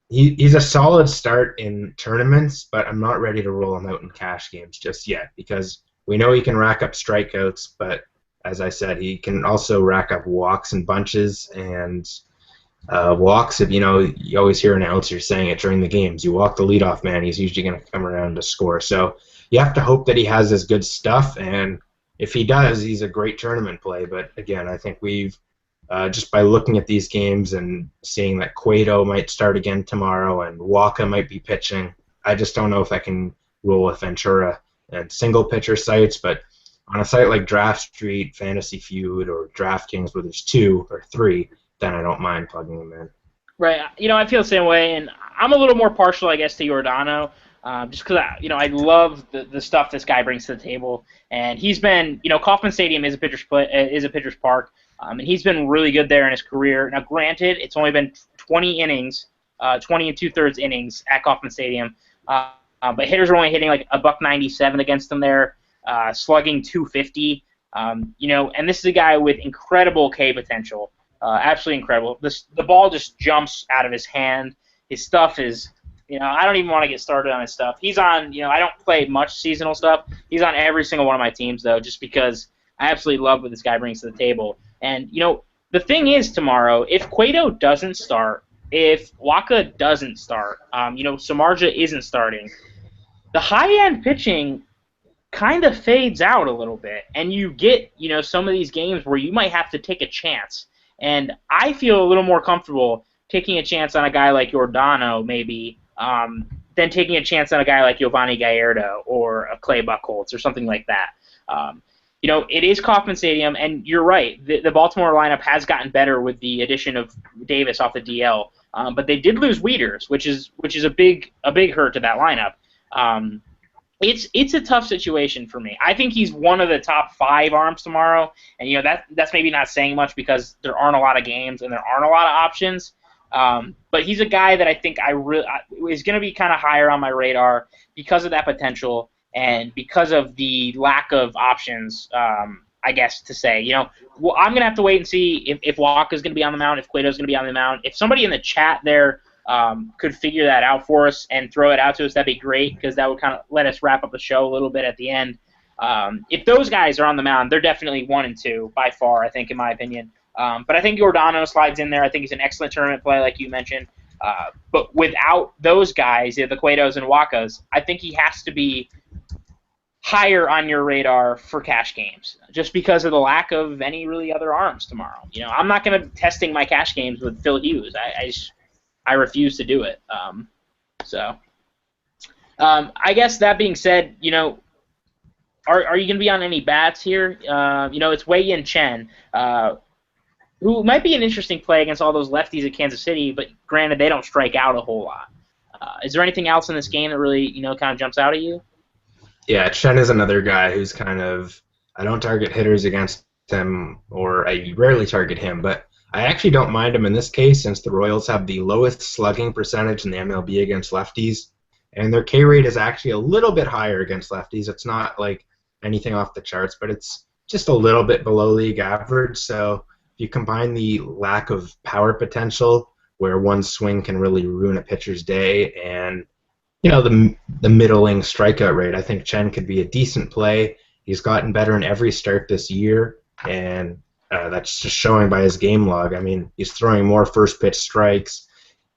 [SPEAKER 2] he's a solid start in tournaments, but I'm not ready to roll him out in cash games just yet because we know he can rack up strikeouts, but as I said, he can also rack up walks in bunches, and walks, if you always hear announcers saying it during the games, you walk the leadoff man, he's usually going to come around to score. So you have to hope that he has his good stuff, and if he does, he's a great tournament play. But again, I think we've just by looking at these games and seeing that Cueto might start again tomorrow and Waka might be pitching, I just don't know if I can roll with Ventura and single pitcher sites, but on a site like Draft Street, Fantasy Feud, or DraftKings where there's 2 or 3, then I don't mind plugging him in.
[SPEAKER 1] Right. I feel the same way, and I'm a little more partial, I guess, to Yordano, just because I love the stuff this guy brings to the table, and he's been, Kauffman Stadium is a pitcher's park, and he's been really good there in his career. Now, granted, it's only been 20 innings, 20 and 2/3 innings at Kauffman Stadium, but hitters are only hitting a $197 against him there, slugging 250, and this is a guy with incredible K potential. Absolutely incredible. The ball just jumps out of his hand. His stuff is, I don't even want to get started on his stuff. He's on, I don't play much seasonal stuff. He's on every single one of my teams, though, just because I absolutely love what this guy brings to the table. And, the thing is tomorrow, if Cueto doesn't start, if Waka doesn't start, Samardzija isn't starting, the high-end pitching kind of fades out a little bit, and you get some of these games where you might have to take a chance. And I feel a little more comfortable taking a chance on a guy like Giordano maybe than taking a chance on a guy like Giovanni Gallardo or a Clay Buchholz or something like that. It is Kauffman Stadium, and you're right. The Baltimore lineup has gotten better with the addition of Davis off the DL, but they did lose Wieters, which is a big hurt to that lineup. It's a tough situation for me. I think he's one of the top 5 arms tomorrow, and that's maybe not saying much because there aren't a lot of games and there aren't a lot of options. But he's a guy that I think is going to be kind of higher on my radar because of that potential and because of the lack of options. I guess to say, well, I'm going to have to wait and see if Walker's going to be on the mound, if Cueto's going to be on the mound. If somebody in the chat there could figure that out for us and throw it out to us, that'd be great because that would kind of let us wrap up the show a little bit at the end. If those guys are on the mound, they're definitely 1 and 2 by far, I think, in my opinion. But I think Giordano slides in there. I think he's an excellent tournament play, like you mentioned. But without those guys, the Cuetos and Wakas, I think he has to be higher on your radar for cash games, just because of the lack of any really other arms tomorrow. I'm not going to be testing my cash games with Phil Hughes. I refuse to do it. I guess that being said, are you going to be on any bats here? It's Wei Yin Chen, who might be an interesting play against all those lefties at Kansas City, but granted, they don't strike out a whole lot. Is there anything else in this game that really, kind of jumps out at you?
[SPEAKER 2] Yeah, Chen is another guy who's kind of, I don't target hitters against him, or I rarely target him, but I actually don't mind him in this case since the Royals have the lowest slugging percentage in the MLB against lefties, and their K rate is actually a little bit higher against lefties. It's not like anything off the charts, but it's just a little bit below league average. So if you combine the lack of power potential, where one swing can really ruin a pitcher's day, and the middling strikeout rate, I think Chen could be a decent play. He's gotten better in every start this year, and that's just showing by his game log. I mean, he's throwing more first pitch strikes,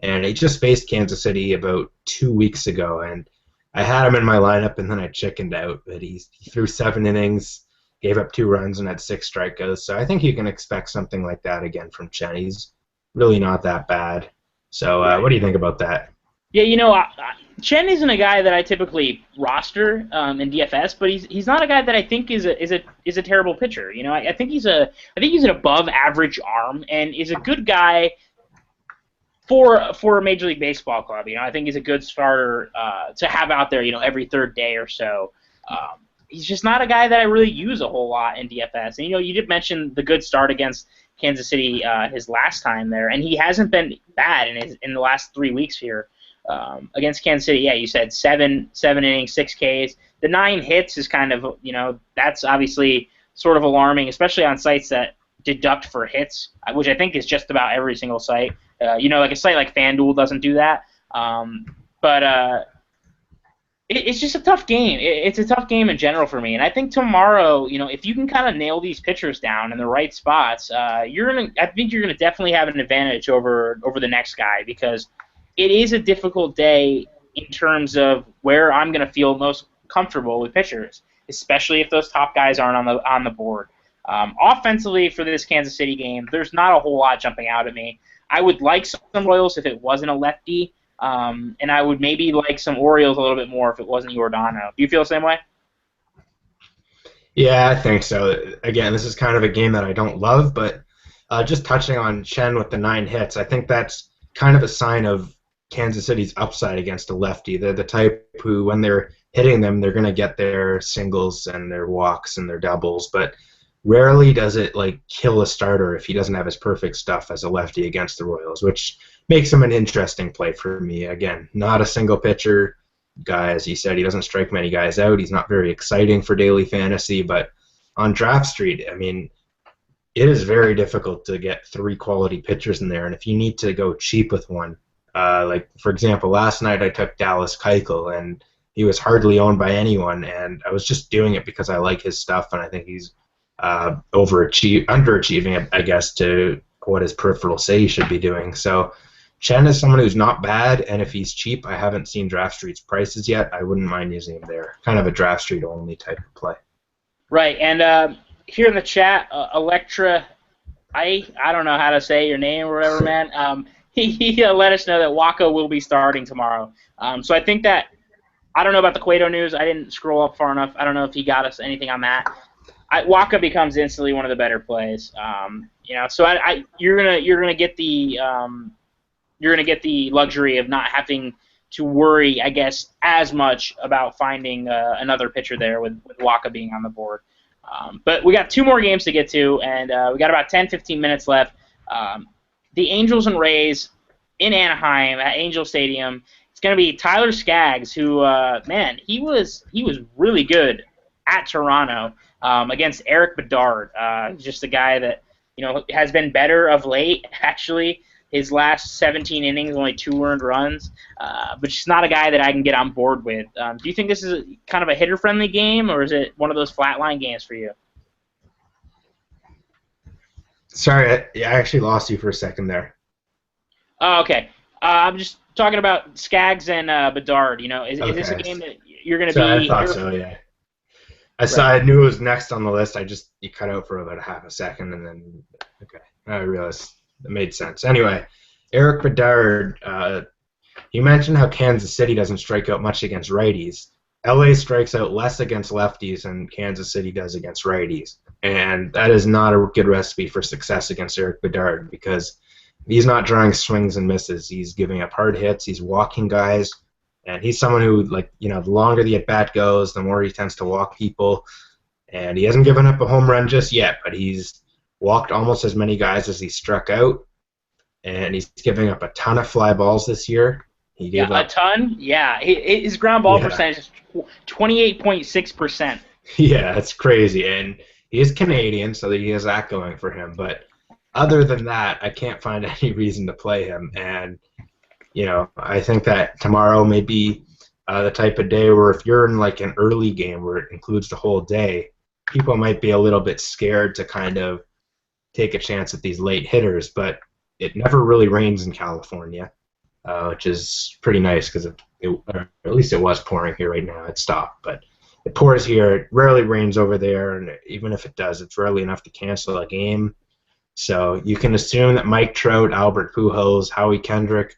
[SPEAKER 2] and he just faced Kansas City about 2 weeks ago, and I had him in my lineup, and then I chickened out. But he threw 7 innings, gave up 2 runs, and had 6 strikeouts. So I think you can expect something like that again from Chen. He's really not that bad. So what do you think about that?
[SPEAKER 1] Yeah, Chen isn't a guy that I typically roster in DFS, but he's not a guy that I think is a terrible pitcher. I think he's an above average arm and is a good guy for a Major League Baseball club. I think he's a good starter to have out there. Every third day or so. He's just not a guy that I really use a whole lot in DFS. And you did mention the good start against Kansas City his last time there, and he hasn't been bad in the last 3 weeks here. Against Kansas City, yeah, you said 7 innings, 6 Ks. The 9 hits is kind of, that's obviously sort of alarming, especially on sites that deduct for hits, which I think is just about every single site. Like a site like FanDuel doesn't do that. It's just a tough game. It's a tough game in general for me. And I think tomorrow, if you can kind of nail these pitchers down in the right spots, I think you're gonna definitely have an advantage over the next guy, because it is a difficult day in terms of where I'm going to feel most comfortable with pitchers, especially if those top guys aren't on the board. Offensively for this Kansas City game, there's not a whole lot jumping out at me. I would like some Royals if it wasn't a lefty, and I would maybe like some Orioles a little bit more if it wasn't Giordano. Do you feel the same way?
[SPEAKER 2] Yeah, I think so. Again, this is kind of a game that I don't love, but just touching on Chen with the 9 hits, I think that's kind of a sign of Kansas City's upside against a lefty. They're the type who, when they're hitting them, they're going to get their singles and their walks and their doubles, but rarely does it kill a starter if he doesn't have his perfect stuff as a lefty against the Royals, which makes him an interesting play for me. Again, not a single pitcher guy, as he said. He doesn't strike many guys out. He's not very exciting for daily fantasy, but on Draft Street, I mean, it is very difficult to get 3 quality pitchers in there, and if you need to go cheap with one, for example, last night I took Dallas Keuchel, and he was hardly owned by anyone, and I was just doing it because I like his stuff, and I think he's underachieving, I guess, to what his peripherals say he should be doing. So Chen is someone who's not bad, and if he's cheap, I haven't seen Draft Street's prices yet. I wouldn't mind using him there. Kind of a Draft Street only type of play.
[SPEAKER 1] Right, and here in the chat, Electra, I don't know how to say your name or whatever, man. He let us know that Waka will be starting tomorrow. So I think that I don't know about the Cueto news. I didn't scroll up far enough. I don't know if he got us anything on that. Waka becomes instantly one of the better plays. So you're gonna get the luxury of not having to worry, I guess, as much about finding another pitcher there with Waka being on the board. But we got two more games to get to, and we got about 10, 15 minutes left. The Angels and Rays in Anaheim at Angel Stadium. It's going to be Tyler Skaggs, who, man, he was really good at Toronto against Eric Bedard. Just a guy that has been better of late, actually. His last 17 innings, only 2 earned runs, but just not a guy that I can get on board with. Do you think this is kind of a hitter-friendly game, or is it one of those flatline games for you?
[SPEAKER 2] Sorry, I actually lost you for a second there.
[SPEAKER 1] Oh, okay. I'm just talking about Skaggs and Bedard. Is this a game that you're going to be?
[SPEAKER 2] I thought so, yeah. I knew it was next on the list. You cut out for about a half a second, and then I realized it made sense. Anyway, Eric Bedard, you mentioned how Kansas City doesn't strike out much against righties. LA strikes out less against lefties than Kansas City does against righties, and that is not a good recipe for success against Eric Bedard because he's not drawing swings and misses. He's giving up hard hits. He's walking guys. And he's someone who, the longer the at-bat goes, the more he tends to walk people. And he hasn't given up a home run just yet, but he's walked almost as many guys as he struck out. And he's giving up a ton of fly balls this year. He gave up
[SPEAKER 1] a ton? Yeah. His ground ball percentage is 28.6%.
[SPEAKER 2] Yeah, that's crazy. And he is Canadian, so he has that going for him. But other than that, I can't find any reason to play him. And I think that tomorrow may be the type of day where if you're in an early game where it includes the whole day, people might be a little bit scared to kind of take a chance at these late hitters. But it never really rains in California, which is pretty nice because or at least it was pouring here right now. It stopped, but it pours here. It rarely rains over there, and even if it does, it's rarely enough to cancel a game. So you can assume that Mike Trout, Albert Pujols, Howie Kendrick,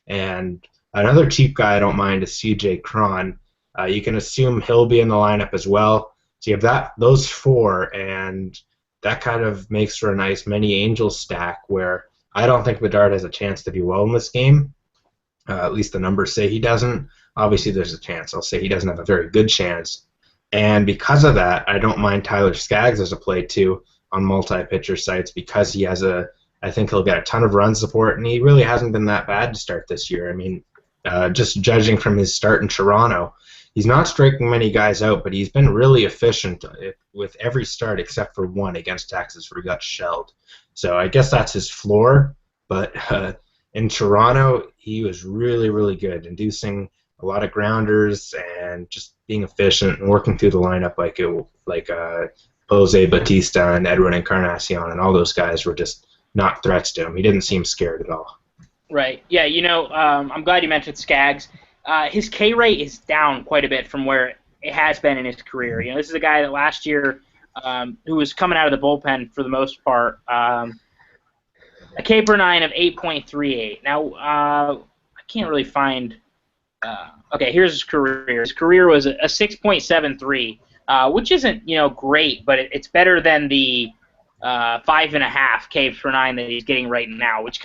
[SPEAKER 2] and another cheap guy I don't mind is C.J. Cron. You can assume he'll be in the lineup as well. So you have those four, and that kind of makes for a nice mini Angels stack where I don't think Bedard has a chance to do well in this game. At least the numbers say he doesn't. Obviously, there's a chance. I'll say he doesn't have a very good chance. And because of that, I don't mind Tyler Skaggs as a play too on multi-pitcher sites because he has I think he'll get a ton of run support, and he really hasn't been that bad to start this year. I mean, just judging from his start in Toronto, he's not striking many guys out, but he's been really efficient with every start except for one against Texas where he got shelled. So I guess that's his floor, but in Toronto, he was really, really good, inducing a lot of grounders and just being efficient and working through the lineup like Jose Bautista and Edwin Encarnacion, and all those guys were just not threats to him. He didn't seem scared at all.
[SPEAKER 1] Right. Yeah, I'm glad you mentioned Skaggs. His K rate is down quite a bit from where it has been in his career. This is a guy that last year who was coming out of the bullpen for the most part. A K per 9 of 8.38. Now, I can't really find... okay, here's his career. His career was a 6.73, which isn't, great, but it's better than the 5.5 K per 9 that he's getting right now, which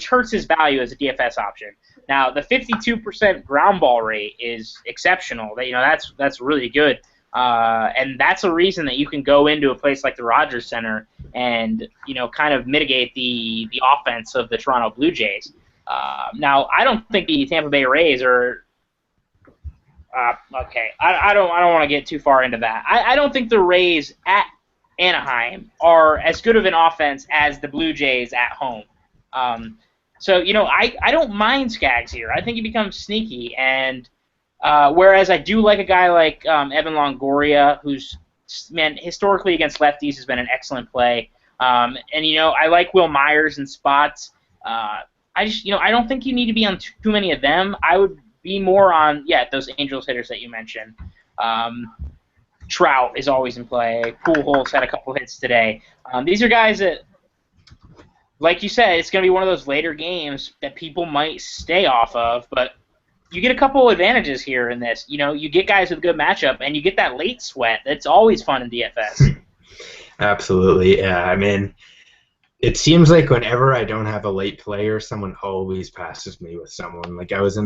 [SPEAKER 1] hurts his value as a DFS option. Now, the 52% ground ball rate is exceptional. That's really good, and that's a reason that you can go into a place like the Rogers Center and kind of mitigate the offense of the Toronto Blue Jays. Now, I don't think the Tampa Bay Rays are. Okay, I don't want to get too far into that. I don't think the Rays at Anaheim are as good of an offense as the Blue Jays at home. So I don't mind Skaggs here. I think he becomes sneaky, and whereas I do like a guy like Evan Longoria, who's historically against lefties has been an excellent play. And I like Will Myers in spots. I don't think you need to be on too many of them. I would be more on those Angels hitters that you mentioned. Trout is always in play. Pujols had a couple hits today. These are guys that, like you said, it's going to be one of those later games that people might stay off of, but you get a couple advantages here in this. You get guys with a good matchup, and you get that late sweat. That's always fun in DFS.
[SPEAKER 2] Absolutely, yeah. I mean, it seems like whenever I don't have a late player, someone always passes me with someone. Like I was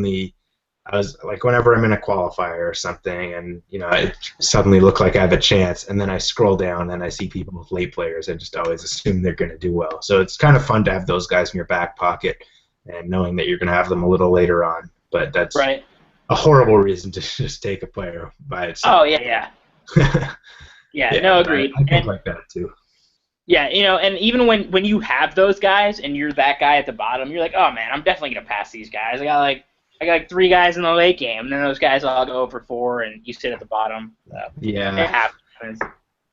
[SPEAKER 2] like whenever I'm in a qualifier or something, and it suddenly looked like I have a chance, and then I scroll down and I see people with late players. I just always assume they're going to do well. So it's kind of fun to have those guys in your back pocket, and knowing that you're going to have them a little later on. But that's
[SPEAKER 1] right.
[SPEAKER 2] A horrible reason to just take a player by itself.
[SPEAKER 1] Oh yeah. Yeah, no, agreed.
[SPEAKER 2] I think like that too.
[SPEAKER 1] Yeah, and even when you have those guys and you're that guy at the bottom, you're like, oh man, I'm definitely gonna pass these guys. I got like 3 guys in the late game, and then those guys all go for 4, and you sit at the bottom.
[SPEAKER 2] Yeah.
[SPEAKER 1] It happens.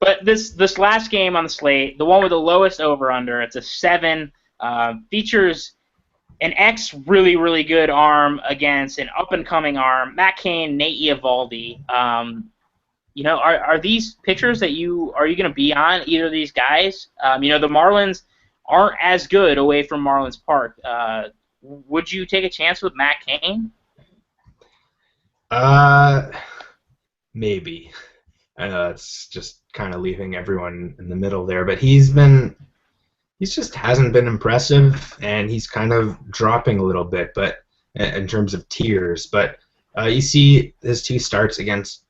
[SPEAKER 1] But this last game on the slate, the one with the lowest over/under, it's a 7, features an really, really good arm against an up-and-coming arm, Matt Cain, Nate Eovaldi. Are these pitchers that are you going to be on, either of these guys? The Marlins aren't as good away from Marlins Park. Would you take a chance with Matt Cain?
[SPEAKER 2] Maybe. I know it's just kind of leaving everyone in the middle there, but he just hasn't been impressive, and he's kind of dropping a little bit, but in terms of tiers. But you see his 2 starts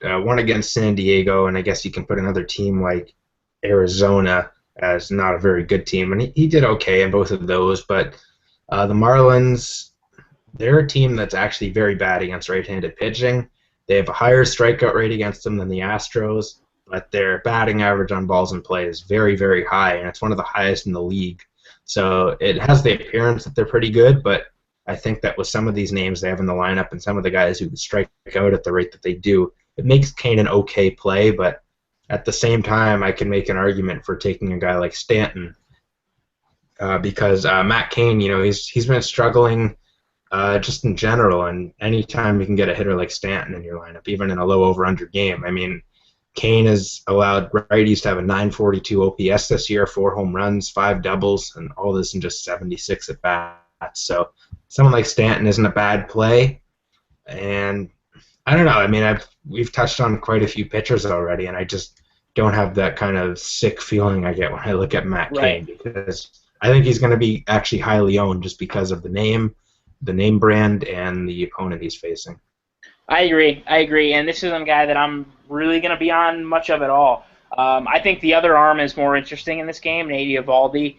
[SPEAKER 2] one against San Diego, and I guess you can put another team like Arizona as not a very good team, and he did okay in both of those. But the Marlins, they're a team that's actually very bad against right-handed pitching. They have a higher strikeout rate against them than the Astros, but their batting average on balls in play is very, very high, and it's one of the highest in the league. So it has the appearance that they're pretty good, but I think that with some of these names they have in the lineup and some of the guys who strike out at the rate that they do, it makes Cain an okay play, but at the same time I can make an argument for taking a guy like Stanton because Matt Cain, he's been struggling just in general, and anytime you can get a hitter like Stanton in your lineup, even in a low over-under game, I mean, Cain has allowed righties to have a 942 OPS this year, 4 home runs, 5 doubles, and all this in just 76 at-bats. So someone like Stanton isn't a bad play, and I don't know. I mean, we've touched on quite a few pitchers already, and I just don't have that kind of sick feeling I get when I look at Matt Cain, because I think he's going to be actually highly owned just because of the name brand, and the opponent he's facing.
[SPEAKER 1] I agree, and this isn't a guy that I'm really going to be on much of at all. I think the other arm is more interesting in this game, Nate Eovaldi.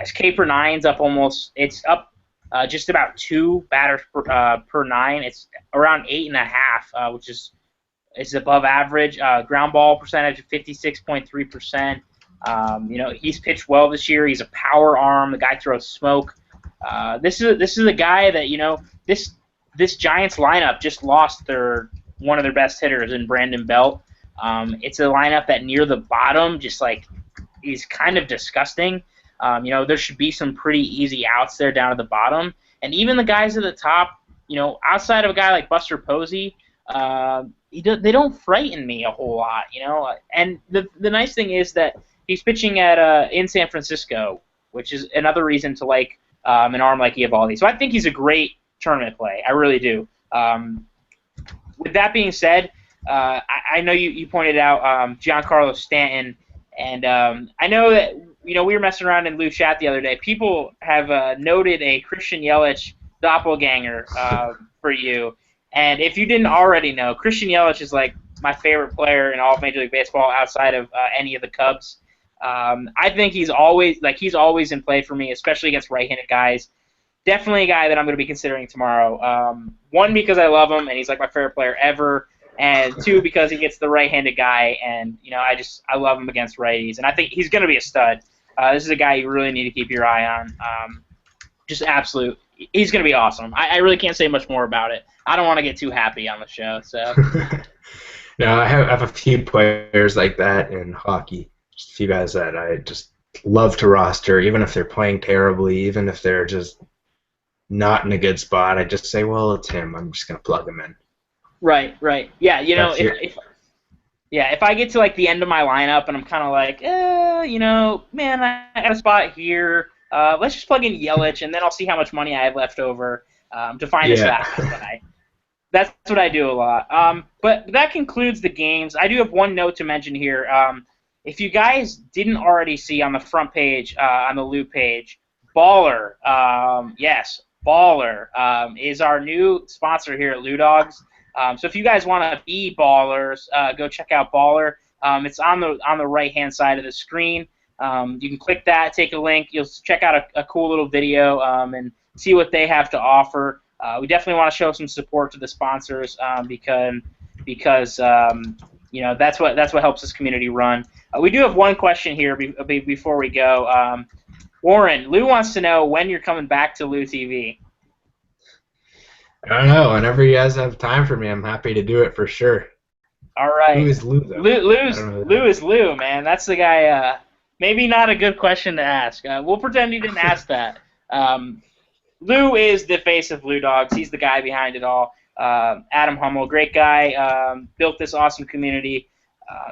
[SPEAKER 1] His K per 9's up just about 2 batters per 9. It's around 8.5, which is above average. Ground ball percentage of 56.3%. He's pitched well this year. He's a power arm. The guy throws smoke. This is a guy that this Giants lineup just lost one of their best hitters in Brandon Belt. It's a lineup that near the bottom just is kind of disgusting. There should be some pretty easy outs there down at the bottom, and even the guys at the top, outside of a guy like Buster Posey, they don't frighten me a whole lot. And the nice thing is that he's pitching in San Francisco, which is another reason to like an arm like Eovaldi. So I think he's a great tournament play. I really do. With that being said, I know you pointed out Giancarlo Stanton, and I know that we were messing around in Lou chat the other day. People have noted a Christian Yelich doppelganger for you, and if you didn't already know, Christian Yelich is like my favorite player in all of Major League Baseball outside of any of the Cubs. I think he's always in play for me, especially against right-handed guys. Definitely a guy that I'm going to be considering tomorrow. 1, because I love him and he's like my favorite player ever, and 2, because he gets the right-handed guy, and I love him against righties, and I think he's going to be a stud. This is a guy you really need to keep your eye on. Just absolute. He's going to be awesome. I really can't say much more about it. I don't want to get too happy on the show. So.
[SPEAKER 2] No, I have a few players like that in hockey. Just a few guys that I just love to roster, even if they're playing terribly, even if they're just not in a good spot, I just say, well, it's him. I'm just gonna plug him in.
[SPEAKER 1] Right, right. Yeah,
[SPEAKER 2] That's your.
[SPEAKER 1] if I get to like the end of my lineup and I'm kind of like, man, I got a spot here. Let's just plug in Yelich, and then I'll see how much money I have left over to find this
[SPEAKER 2] Yeah.
[SPEAKER 1] backup guy. That's what I do a lot. But that concludes the games. I do have one note to mention here. If you guys didn't already see on the front page, on the Loop page, Baller, yes, Baller is our new sponsor here at Lou Dogs. So if you guys want to be ballers, go check out Baller. It's on the right hand side of the screen. You can click that, take a link. You'll check out a cool little video and see what they have to offer. We definitely want to show some support to the sponsors because that's what helps this community run. We do have one question here before we go. Warren, Lou wants to know when you're coming back to Lou TV.
[SPEAKER 2] I don't know. Whenever you guys have time for me, I'm happy to do it for sure.
[SPEAKER 1] All right.
[SPEAKER 2] Who is Lou, though?
[SPEAKER 1] Lou is Lou, man. That's the guy. Maybe not a good question to ask. We'll pretend he didn't ask that. Lou is the face of Lou Dogs. He's the guy behind it all. Adam Hummel, great guy. Built this awesome community.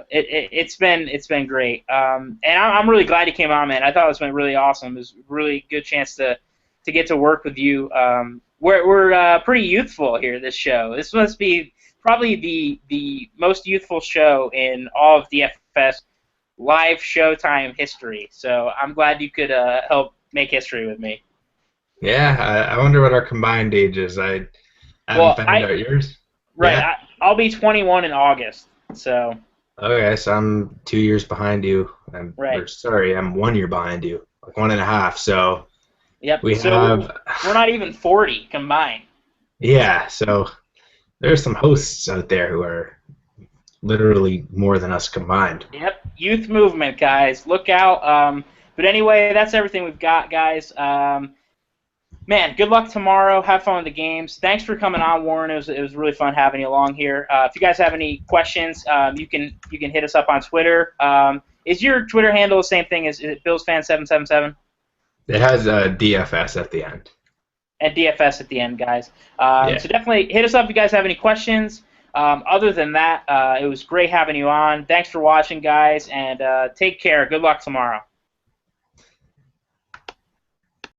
[SPEAKER 1] It's been great. And I'm really glad he came on, man. I thought this went really awesome. It was a really good chance to get to work with you. We're pretty youthful here, this show. This must be probably the most youthful show in all of DFS live Showtime history. So I'm glad you could help make history with me.
[SPEAKER 2] Yeah, I wonder what our combined age is. I haven't found out yours.
[SPEAKER 1] Right,
[SPEAKER 2] Yeah.
[SPEAKER 1] I'll be 21 in August. So.
[SPEAKER 2] Okay, so I'm 2 years behind you.
[SPEAKER 1] Right.
[SPEAKER 2] Sorry, I'm 1 year behind you, like 1.5. So.
[SPEAKER 1] Yep.
[SPEAKER 2] We're
[SPEAKER 1] not even 40 combined.
[SPEAKER 2] Yeah, so there's some hosts out there who are literally more than us combined.
[SPEAKER 1] Yep, youth movement, guys. Look out. But anyway, that's everything we've got, guys. Man, good luck tomorrow. Have fun with the games. Thanks for coming on, Warren. It was really fun having you along here. If you guys have any questions, you can hit us up on Twitter. Is your Twitter handle the same thing? Is it BillsFan777?
[SPEAKER 2] It has a DFS at the end.
[SPEAKER 1] And DFS at the end, guys. So definitely hit us up if you guys have any questions. Other than that, it was great having you on. Thanks for watching, guys, and take care. Good luck tomorrow.